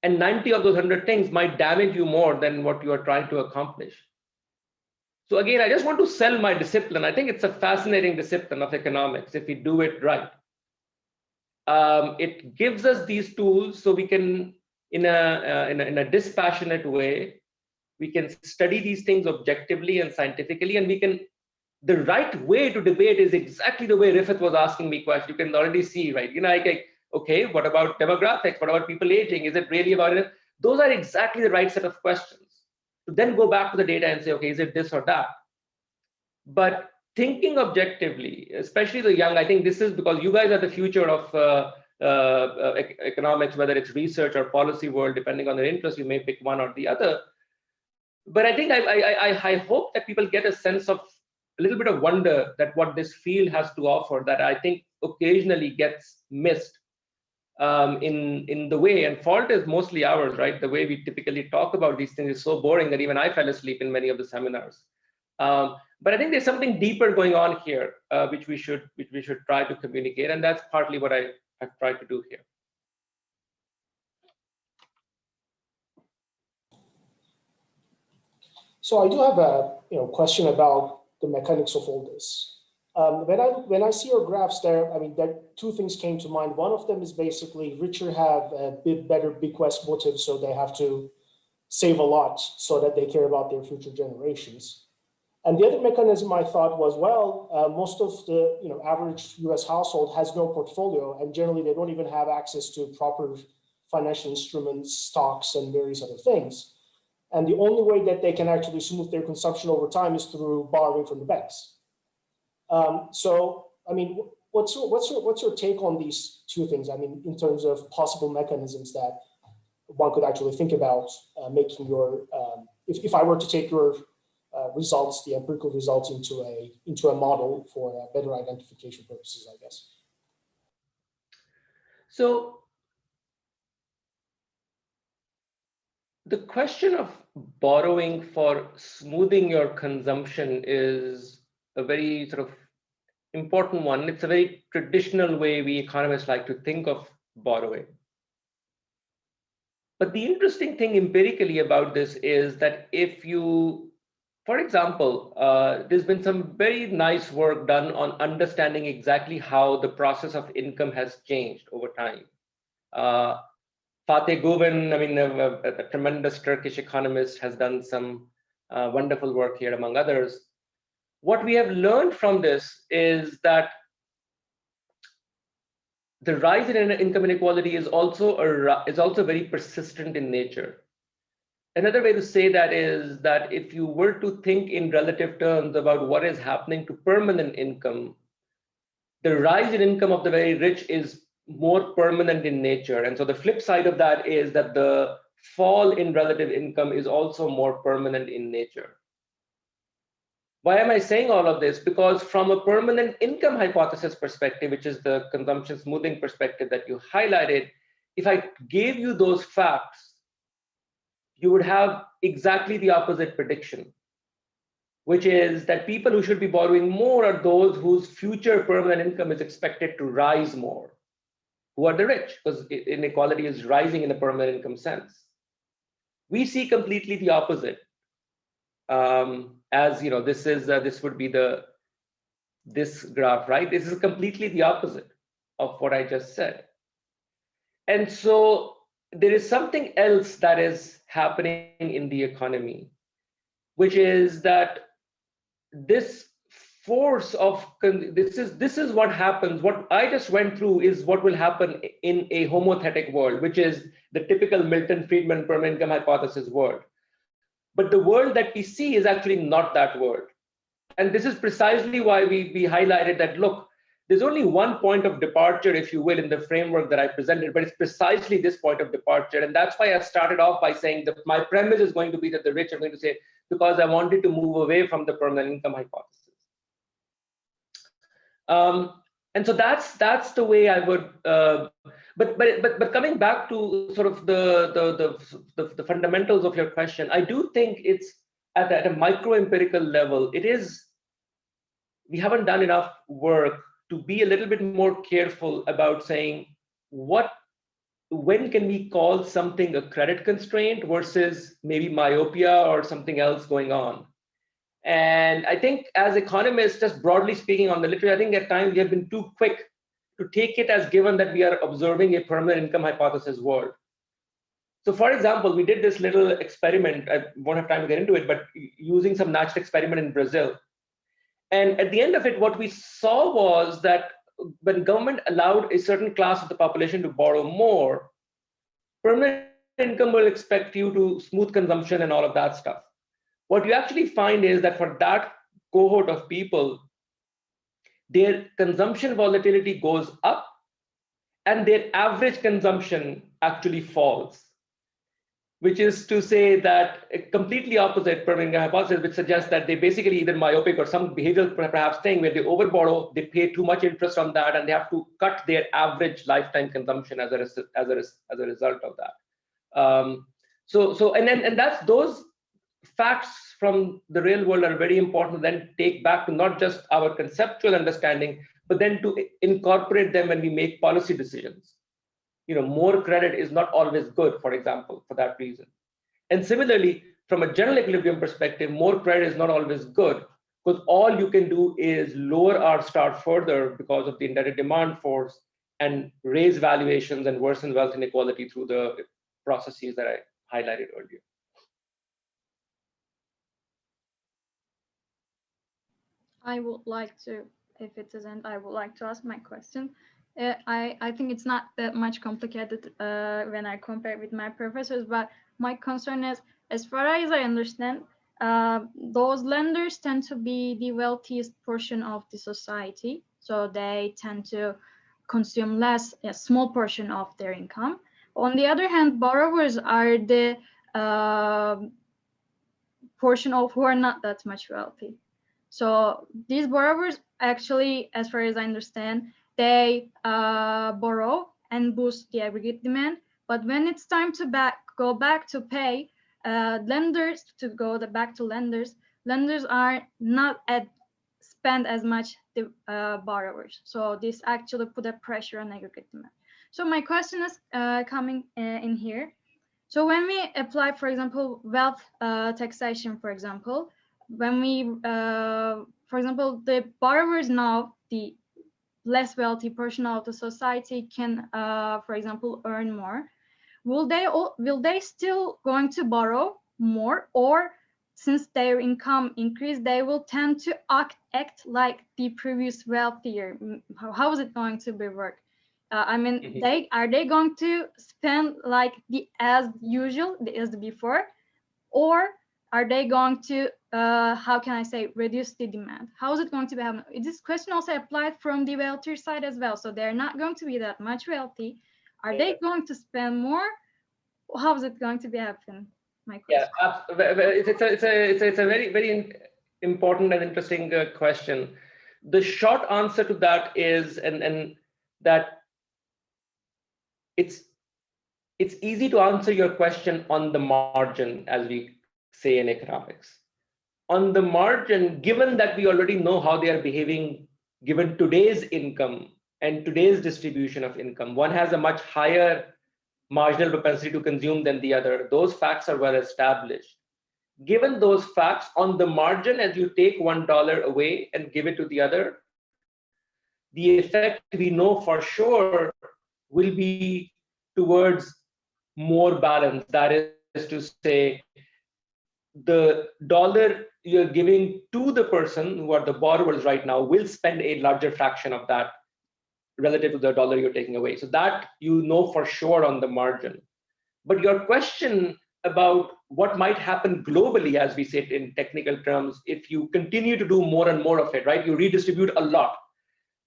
And 90 of those 100 things might damage you more than what you are trying to accomplish. So again, I just want to sell my discipline. I think it's a fascinating discipline of economics if we do it right. It gives us these tools so we can, in a dispassionate way, we can study these things objectively and scientifically, and the right way to debate is exactly the way Rifat was asking me questions. You can already see, right? Okay, what about demographics? What about people aging? Is it really about it? Those are exactly the right set of questions. To then go back to the data and say, okay, is it this or that? But thinking objectively, especially the young, I think this is because you guys are the future of economics, whether it's research or policy world, depending on their interest, you may pick one or the other. But I think I hope that people get a sense of a little bit of wonder that what this field has to offer, that I think occasionally gets missed in the way, and fault is mostly ours, right? The way we typically talk about these things is so boring that even I fell asleep in many of the seminars. But I think there's something deeper going on here, which we should try to communicate, and that's partly what I've tried to do here. So I do have a question about the mechanics of all this. When I see your graphs there, I mean, two things came to mind. One of them is basically richer have a bit better bequest motive, so they have to save a lot so that they care about their future generations. And the other mechanism I thought was, well, most of the average US household has no portfolio, and generally they don't even have access to proper financial instruments, stocks, and various other things. And the only way that they can actually smooth their consumption over time is through borrowing from the banks. So, I mean, what's your take on these two things? I mean, in terms of possible mechanisms that one could actually think about making your, if I were to take your results, the empirical results into a model for better identification purposes, I guess. So the question of borrowing for smoothing your consumption is a very sort of important one. It's a very traditional way we economists like to think of borrowing. But the interesting thing empirically about this is that if you, for example, there's been some very nice work done on understanding exactly how the process of income has changed over time. Fateh Guven, I mean, a tremendous Turkish economist, has done some wonderful work here, among others. What we have learned from this is that the rise in income inequality is also very persistent in nature. Another way to say that is that if you were to think in relative terms about what is happening to permanent income, the rise in income of the very rich is more permanent in nature. And so the flip side of that is that the fall in relative income is also more permanent in nature. Why am I saying all of this? Because from a permanent income hypothesis perspective, which is the consumption smoothing perspective that you highlighted, if I gave you those facts, you would have exactly the opposite prediction, which is that people who should be borrowing more are those whose future permanent income is expected to rise more, who are the rich, because inequality is rising in a permanent income sense. We see completely the opposite. As you know, this would be this graph, right? This is completely the opposite of what I just said. And so there is something else that is happening in the economy, which is that this force of this is what happens. What I just went through is what will happen in a homothetic world, which is the typical Milton Friedman permanent income hypothesis world. But the world that we see is actually not that world. And this is precisely why we highlighted that, look, there's only one point of departure, if you will, in the framework that I presented, but it's precisely this point of departure. And that's why I started off by saying that my premise is going to be that the rich are going to say, because I wanted to move away from the permanent income hypothesis. And so that's the way I would, but coming back to sort of the fundamentals of your question, I do think it's at a micro empirical level, we haven't done enough work to be a little bit more careful about saying when can we call something a credit constraint versus maybe myopia or something else going on. And I think as economists, just broadly speaking on the literature, I think at times we have been too quick to take it as given that we are observing a permanent income hypothesis world. So for example, we did this little experiment, I won't have time to get into it, but using some natural experiment in Brazil. And at the end of it, what we saw was that when government allowed a certain class of the population to borrow more, permanent income will expect you to smooth consumption and all of that stuff. What you actually find is that for that cohort of people, their consumption volatility goes up and their average consumption actually falls, which is to say that a completely opposite permanent income hypothesis, which suggests that they basically either myopic or some behavioral perhaps thing where they overborrow, they pay too much interest on that, and they have to cut their average lifetime consumption as a result of that. And that's those facts from the real world are very important to then take back to not just our conceptual understanding, but then to incorporate them when we make policy decisions. More credit is not always good, for example, for that reason. And similarly, from a general equilibrium perspective, more credit is not always good, because all you can do is lower R star further because of the indebted demand force and raise valuations and worsen wealth inequality through the processes that I highlighted earlier. I would like to, if it isn't, I would like to ask my question. I think it's not that much complicated when I compare with my professors, but my concern is, as far as I understand, those lenders tend to be the wealthiest portion of the society. So they tend to consume less, a small portion of their income. On the other hand, borrowers are the portion of who are not that much wealthy. So these borrowers actually, as far as I understand, they borrow and boost the aggregate demand. But when it's time to go back to pay, lenders are not spend as much the borrowers. So this actually put a pressure on aggregate demand. So my question is coming in here. So when we apply, for example, wealth taxation, for example, when we, for example, the borrowers now, the less wealthy portion of the society can, for example, earn more. Will they still going to borrow more, or since their income increase, they will tend to act like the previous wealthier? How is it going to be work? I mean, are they going to spend like as usual as before, or are they going to how can I say, reduce the demand? How is it going to be happening? This question also applied from the wealthier side as well. So they're not going to be that much wealthy. Are they going to spend more? How is it going to be happening? My question. Yeah, it's a very important and interesting question. The short answer to that is, and that it's easy to answer your question on the margin, as we say in economics. On the margin, given that we already know how they are behaving, given today's income and today's distribution of income, one has a much higher marginal propensity to consume than the other. Those facts are well established. Given those facts, on the margin, as you take $1 away and give it to the other, the effect we know for sure will be towards more balance. That is to say, the dollar you're giving to the person who are the borrowers right now will spend a larger fraction of that relative to the dollar you're taking away. So that you know for sure on the margin. But your question about what might happen globally, as we say it in technical terms, if you continue to do more and more of it, right? You redistribute a lot.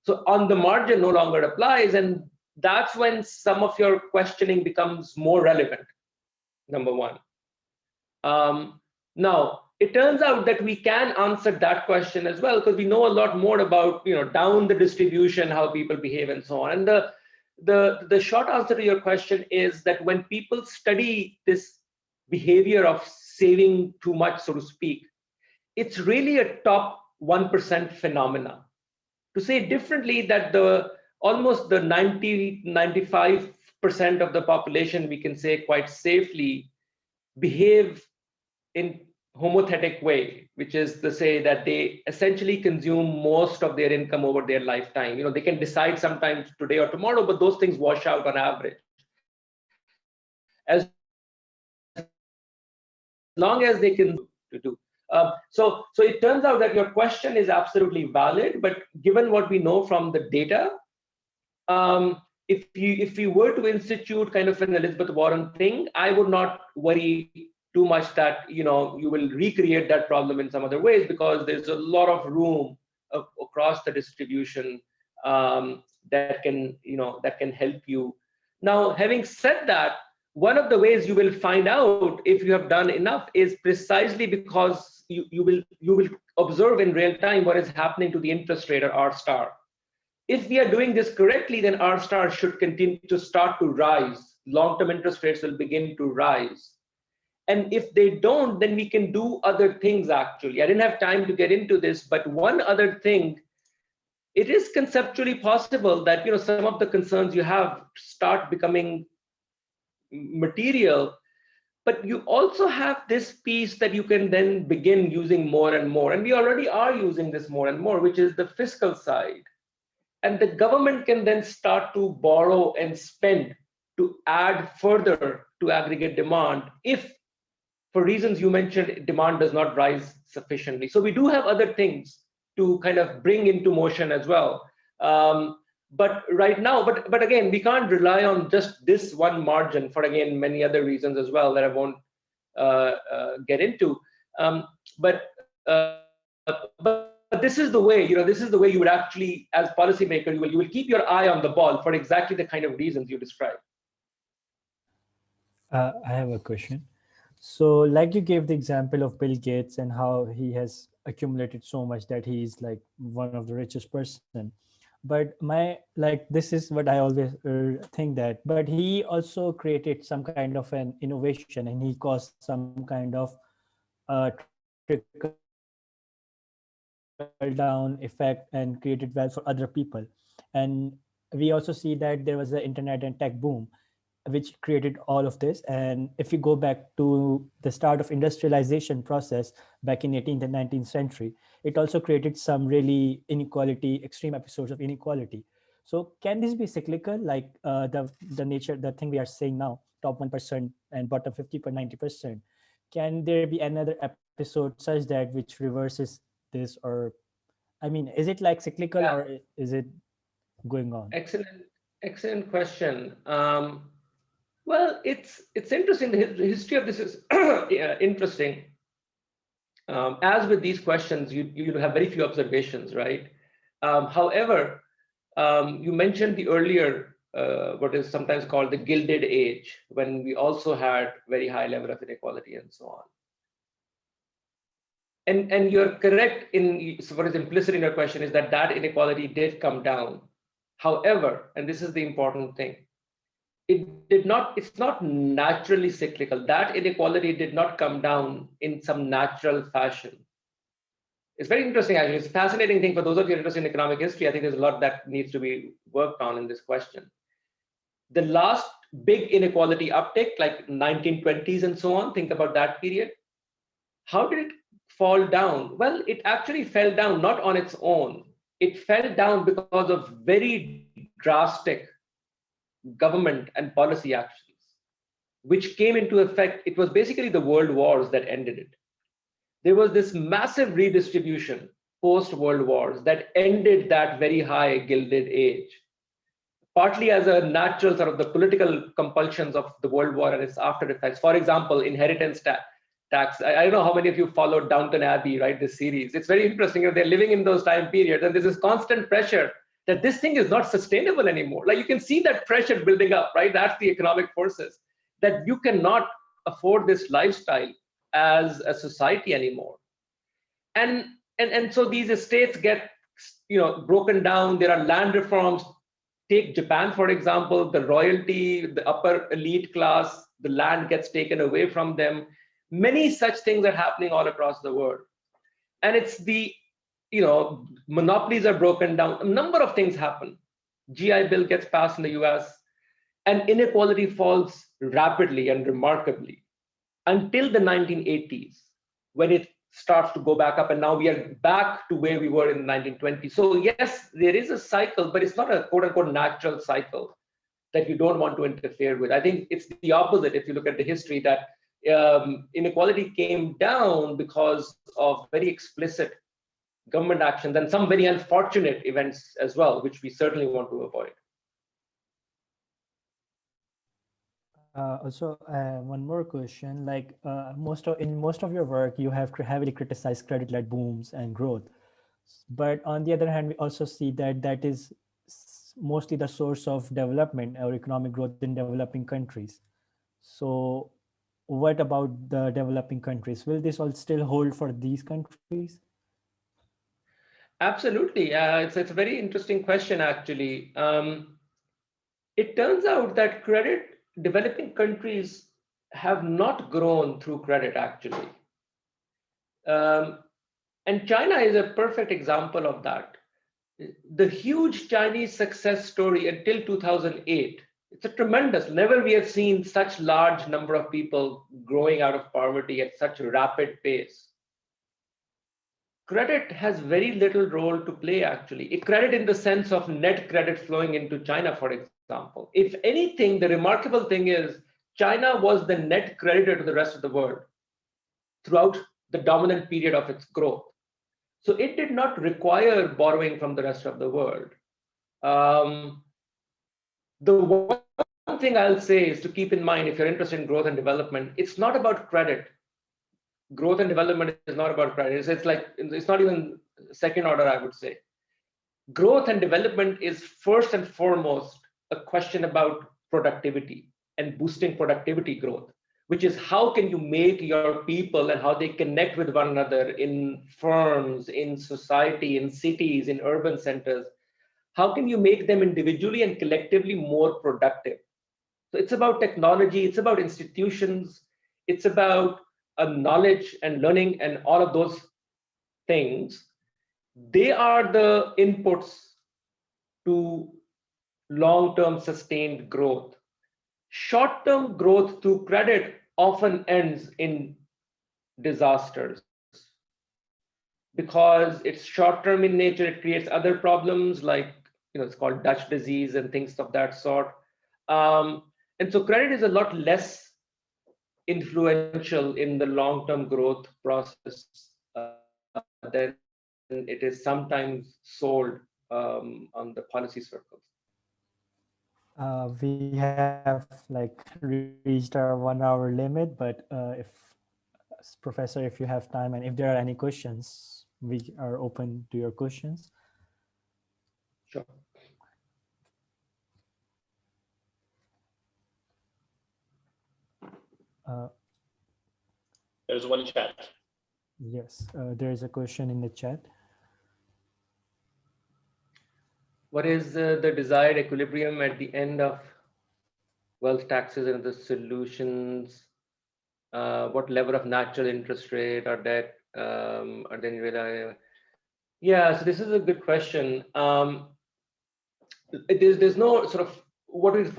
So on the margin no longer applies, and that's when some of your questioning becomes more relevant, number one. Now, it turns out that we can answer that question as well, because we know a lot more about, down the distribution, how people behave and so on. And the short answer to your question is that when people study this behavior of saving too much, so to speak, it's really a top 1% phenomena. To say differently, that almost the 95% of the population, we can say quite safely, behave in homothetic way, which is to say that they essentially consume most of their income over their lifetime. They can decide sometimes today or tomorrow, but those things wash out on average. As long as they can do. So it turns out that your question is absolutely valid, but given what we know from the data, if you were to institute kind of an Elizabeth Warren thing, I would not worry too much that you will recreate that problem in some other ways, because there's a lot of room across the distribution that can help you. Now, having said that, one of the ways you will find out if you have done enough is precisely because you will observe in real time what is happening to the interest rate, or R star. If we are doing this correctly, then R star should continue to start to rise. Long-term interest rates will begin to rise. And if they don't, then we can do other things, actually. I didn't have time to get into this, but one other thing, it is conceptually possible that some of the concerns you have start becoming material. But you also have this piece that you can then begin using more and more. And we already are using this more and more, which is the fiscal side. And the government can then start to borrow and spend to add further to aggregate demand if, for reasons you mentioned, demand does not rise sufficiently. So we do have other things to kind of bring into motion as well. But right now, but again, we can't rely on just this one margin for, again, many other reasons as well that I won't get into. But this is the way, this is the way you would actually, as policymaker, you will keep your eye on the ball for exactly the kind of reasons you described. I have a question. So like you gave the example of Bill Gates and how he has accumulated so much that he is like one of the richest person. But this is what I always think that, but he also created some kind of an innovation and he caused some kind of trickle down effect and created wealth for other people. And we also see that there was the internet and tech boom, which created all of this. And if you go back to the start of industrialization process back in 18th and 19th century, it also created some really inequality, extreme episodes of inequality. So can this be cyclical, like the nature, the thing we are saying now, top 1% and bottom 50%, 90%? Can there be another episode such that which reverses this? Or, I mean, is it like cyclical or is it going on? Excellent question. Well, it's interesting. The history of this is interesting. As with these questions, you have very few observations, right? However, you mentioned the earlier, what is sometimes called the Gilded Age, when we also had very high level of inequality and so on. And you're correct in, so what is implicit in your question is that inequality did come down. However, and this is the important thing, it's not naturally cyclical. That inequality did not come down in some natural fashion. It's very interesting, actually. It's a fascinating thing for those of you interested in economic history. I think there's a lot that needs to be worked on in this question. The last big inequality uptick, like 1920s and so on, think about that period. How did it fall down? Well, it actually fell down not on its own. It fell down because of very drastic government and policy actions, which came into effect. It was basically the world wars that ended it. There was this massive redistribution post-world wars that ended that very high Gilded Age, partly as a natural sort of the political compulsions of the World War and its after effects. For example, inheritance tax. I don't know how many of you followed Downton Abbey, right? This series. It's very interesting. They're living in those time periods, and there's this constant pressure that this thing is not sustainable anymore. Like you can see that pressure building up, right? That's the economic forces, that you cannot afford this lifestyle as a society anymore. And so these estates get, broken down. There are land reforms. Take Japan, for example, the royalty, the upper elite class, the land gets taken away from them. Many such things are happening all across the world. And it's the monopolies are broken down. A number of things happen. GI Bill gets passed in the US, and inequality falls rapidly and remarkably until the 1980s, when it starts to go back up. And now we are back to where we were in the 1920s. So yes, there is a cycle, but it's not a quote unquote natural cycle that you don't want to interfere with. I think it's the opposite. If you look at the history, that inequality came down because of very explicit government actions and some very unfortunate events as well, which we certainly want to avoid. Also, one more question. Like in most of your work, you have heavily criticized credit-led booms and growth. But on the other hand, we also see that is mostly the source of development or economic growth in developing countries. So what about the developing countries? Will this all still hold for these countries? Absolutely. It's a very interesting question, actually. It turns out that developing countries have not grown through credit, actually. And China is a perfect example of that. The huge Chinese success story until 2008 It's a tremendous, never we have seen such large number of people growing out of poverty at such a rapid pace. Credit has very little role to play, actually. Credit in the sense of net credit flowing into China, for example. If anything, the remarkable thing is China was the net creditor to the rest of the world throughout the dominant period of its growth. So it did not require borrowing from the rest of the world. The one thing I'll say is to keep in mind, if you're interested in growth and development, it's not about credit. Growth and development is not about credit. It's not even second order, I would say. Growth and development is first and foremost a question about productivity and boosting productivity growth, which is how can you make your people and how they connect with one another in firms, in society, in cities, in urban centers. How can you make them individually and collectively more productive? So it's about technology, it's about institutions, it's about knowledge and learning and all of those things. They are the inputs to long-term sustained growth. Short-term growth through credit often ends in disasters because it's short-term in nature. It creates other problems like, it's called Dutch disease and things of that sort. And so credit is a lot less influential in the long-term growth process than it is sometimes sold on the policy circles. We have reached our 1 hour limit, but Professor, if you have time and if there are any questions, we are open to your questions. Sure. There's one chat. Yes, there is a question in the chat. What is the desired equilibrium at the end of wealth taxes and the solutions? What level of natural interest rate or debt are then reliable? Yeah, so this is a good question. There's no sort of what is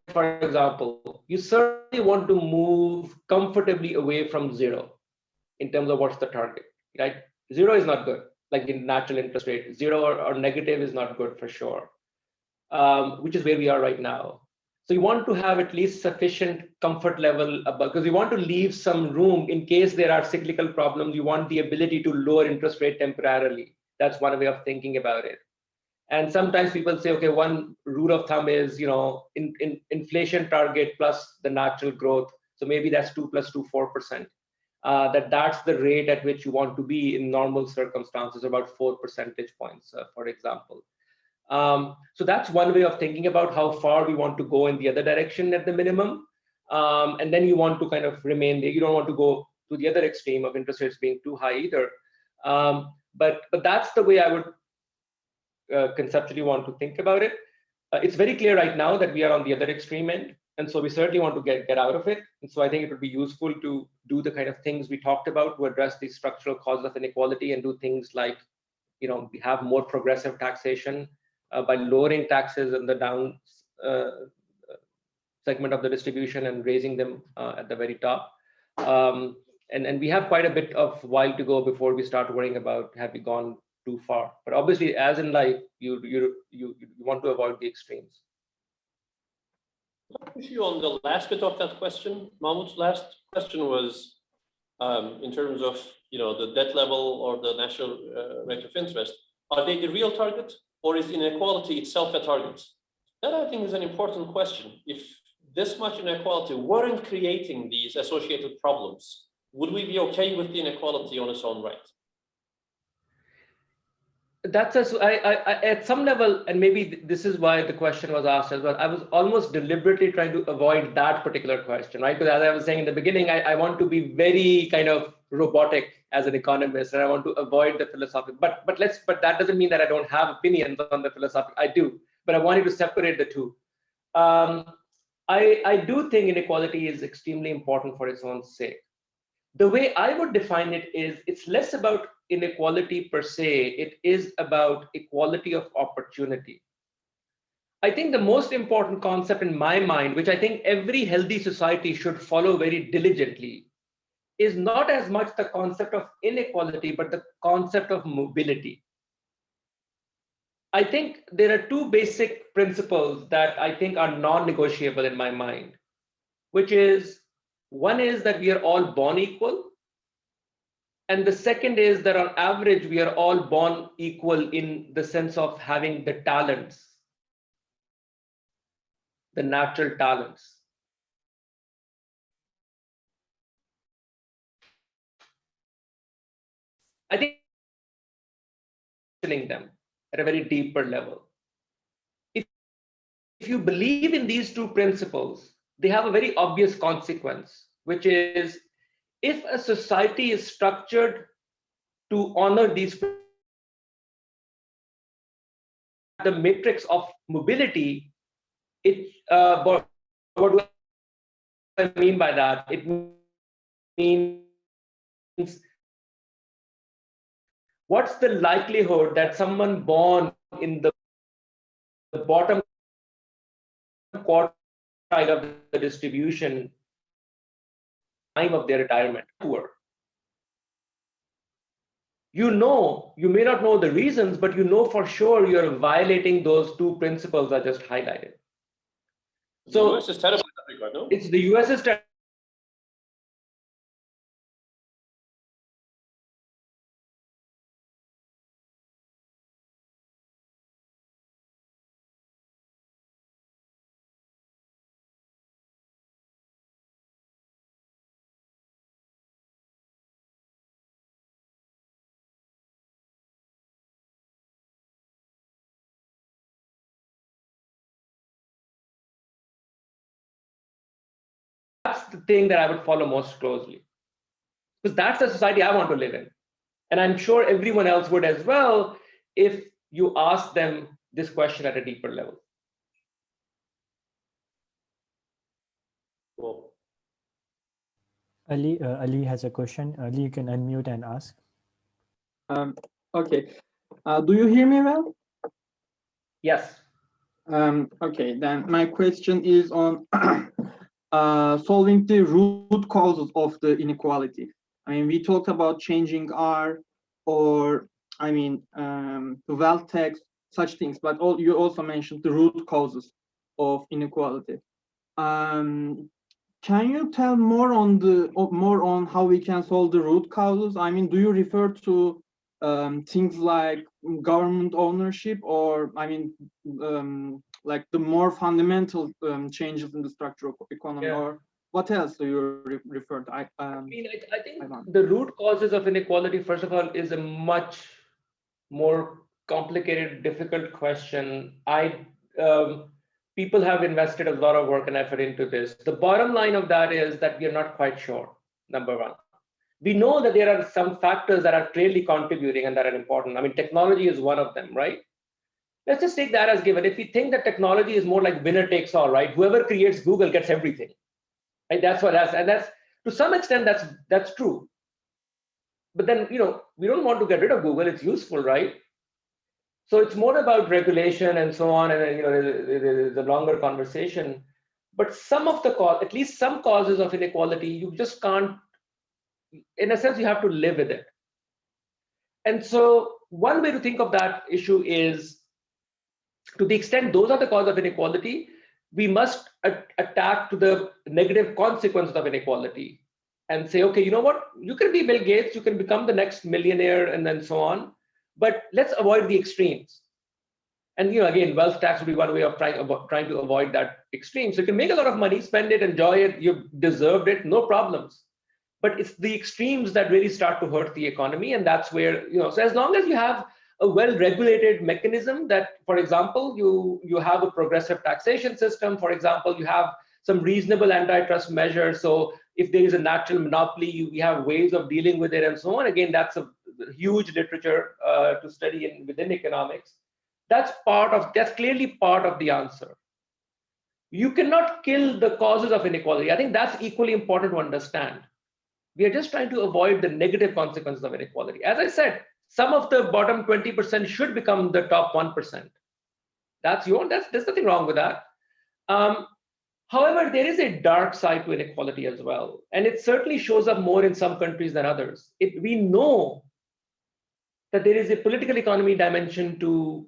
for example, you certainly want to move comfortably away from zero in terms of what's the target, right? Zero is not good, like in natural interest rate. Zero or negative is not good for sure, which is where we are right now. So you want to have at least sufficient comfort level because you want to leave some room in case there are cyclical problems. You want the ability to lower interest rate temporarily. That's one way of thinking about it. And sometimes people say, okay, one rule of thumb is, inflation target plus the natural growth. So maybe that's 2 + 2, 4%. That's the rate at which you want to be in normal circumstances, about 4 percentage points, for example. So that's one way of thinking about how far we want to go in the other direction at the minimum. And then you want to kind of remain there. You don't want to go to the other extreme of interest rates being too high either. But that's the way I would conceptually want to think about it. It's very clear right now that we are on the other extreme end. And so we certainly want to get out of it. And so I think it would be useful to do the kind of things we talked about to address these structural causes of inequality and do things like, we have more progressive taxation by lowering taxes in the down segment of the distribution and raising them at the very top. And we have quite a bit of while to go before we start worrying about have we gone too far. But obviously, as in life, you want to avoid the extremes. On the last bit of that question, Mahmoud's last question was in terms of the debt level or the national rate of interest. Are they the real target, or is inequality itself a target? That I think is an important question. If this much inequality weren't creating these associated problems, would we be okay with the inequality on its own right? That's at some level, and maybe this is why the question was asked as well. I was almost deliberately trying to avoid that particular question, right? Because as I was saying in the beginning, I want to be very kind of robotic as an economist, and I want to avoid the philosophical. But that doesn't mean that I don't have opinions on the philosophical. I do, but I wanted to separate the two. I do think inequality is extremely important for its own sake. The way I would define it is it's less about inequality per se, it is about equality of opportunity. I think the most important concept in my mind, which I think every healthy society should follow very diligently, is not as much the concept of inequality, but the concept of mobility. I think there are two basic principles that I think are non-negotiable in my mind, which is, one is that we are all born equal. And the second is that on average, we are all born equal in the sense of having the talents, the natural talents. I think them at a very deeper level. If you believe in these two principles, they have a very obvious consequence, which is if a society is structured to honor these, the matrix of mobility, what do I mean by that? It means what's the likelihood that someone born in the bottom quartile of the distribution time of their retirement poor? You may not know the reasons, but you know for sure you're violating those two principles I just highlighted. So the US is terrible in Africa, no? It's the US is terrible. That's the thing that I would follow most closely, because that's the society I want to live in. And I'm sure everyone else would as well if you ask them this question at a deeper level. Cool. Ali has a question. Ali, you can unmute and ask. Okay. Do you hear me well? Yes. Okay, then my question is on solving the root causes of the inequality. I mean, we talked about changing the wealth tax, such things, but you also mentioned the root causes of inequality. Can you tell more on how we can solve the root causes? I mean, do you refer to things like government ownership, or like the more fundamental changes in the structure of economy, or what else do you refer to? I think the root causes of inequality, first of all, is a much more complicated, difficult question. People have invested a lot of work and effort into this. The bottom line of that is that we are not quite sure, number one. We know that there are some factors that are clearly contributing and that are important. I mean, technology is one of them, right? Let's just take that as given. If we think that technology is more like winner takes all, right? Whoever creates Google gets everything, right? That's to some extent, that's true. But then, we don't want to get rid of Google. It's useful, right? So it's more about regulation and so on, and there's a longer conversation. But some of at least some causes of inequality, you just can't, in a sense, you have to live with it. And so one way to think of that issue is, to the extent those are the cause of inequality, we must attack to the negative consequences of inequality and say, okay, you know what? You can be Bill Gates, you can become the next millionaire, and then so on. But let's avoid the extremes. And again, wealth tax would be one way of trying to avoid that extreme. So you can make a lot of money, spend it, enjoy it, you've deserved it, no problems. But it's the extremes that really start to hurt the economy. And that's where, so as long as you have a well-regulated mechanism that, for example, you have a progressive taxation system, for example, you have some reasonable antitrust measures. So if there is a natural monopoly, we have ways of dealing with it and so on. Again, that's a huge literature to study within economics. That's clearly part of the answer. You cannot kill the causes of inequality. I think that's equally important to understand. We are just trying to avoid the negative consequences of inequality. As I said, some of the bottom 20% should become the top 1%. That's there's nothing wrong with that. However, there is a dark side to inequality as well, and it certainly shows up more in some countries than others. We know that there is a political economy dimension to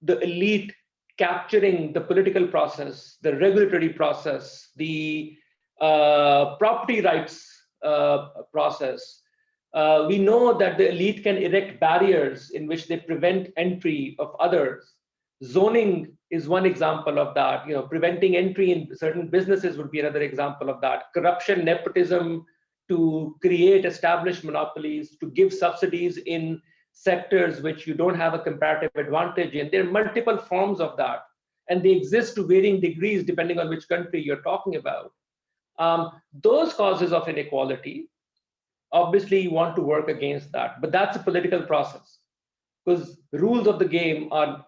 the elite capturing the political process, the regulatory process, the property rights process. We know that the elite can erect barriers in which they prevent entry of others. Zoning is one example of that. Preventing entry in certain businesses would be another example of that. Corruption, nepotism, to create established monopolies, to give subsidies in sectors which you don't have a comparative advantage in. There are multiple forms of that, and they exist to varying degrees depending on which country you're talking about. Those causes of inequality, obviously you want to work against that, but that's a political process, because rules of the game are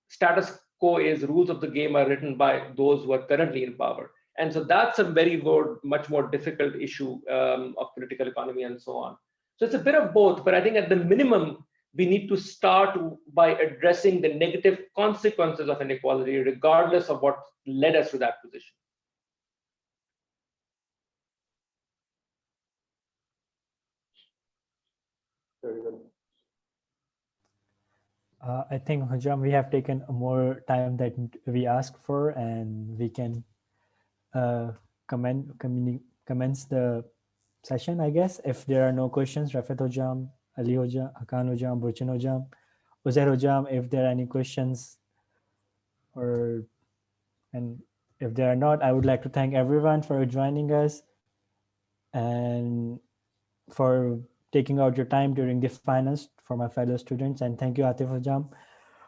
status quo is rules of the game are written by those who are currently in power. And so that's a much more difficult issue of political economy and so on. So it's a bit of both, but I think at the minimum, we need to start by addressing the negative consequences of inequality, regardless of what led us to that position. Very good. I think, Hujam, we have taken more time than we asked for, and we can commence the session, I guess. If there are no questions, Rafet Hujam, Ali Hujam, Hakan Hujam, Burchin Hujam, Uzair Hujam, if there are any questions, and if there are not, I would like to thank everyone for joining us and for taking out your time during the finals for my fellow students. And thank you, Atif Hujam,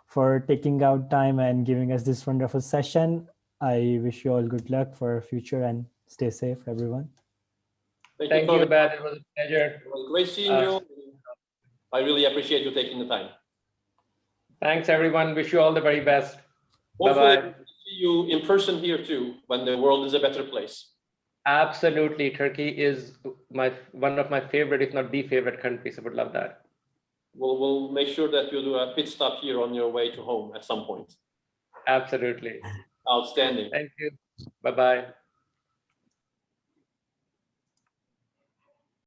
for taking out time and giving us this wonderful session. I wish you all good luck for future and stay safe, everyone. Thank you, Bad. It was a pleasure. It was great seeing you. I really appreciate you taking the time. Thanks, everyone. Wish you all the very best. Hopefully, Bye-bye. see you in person here too, when the world is a better place. Absolutely. Turkey is one of my favorite, if not the favorite country. So would love that. We'll make sure that you do a pit stop here on your way to home at some point. Absolutely. Outstanding. Thank you. Bye-bye.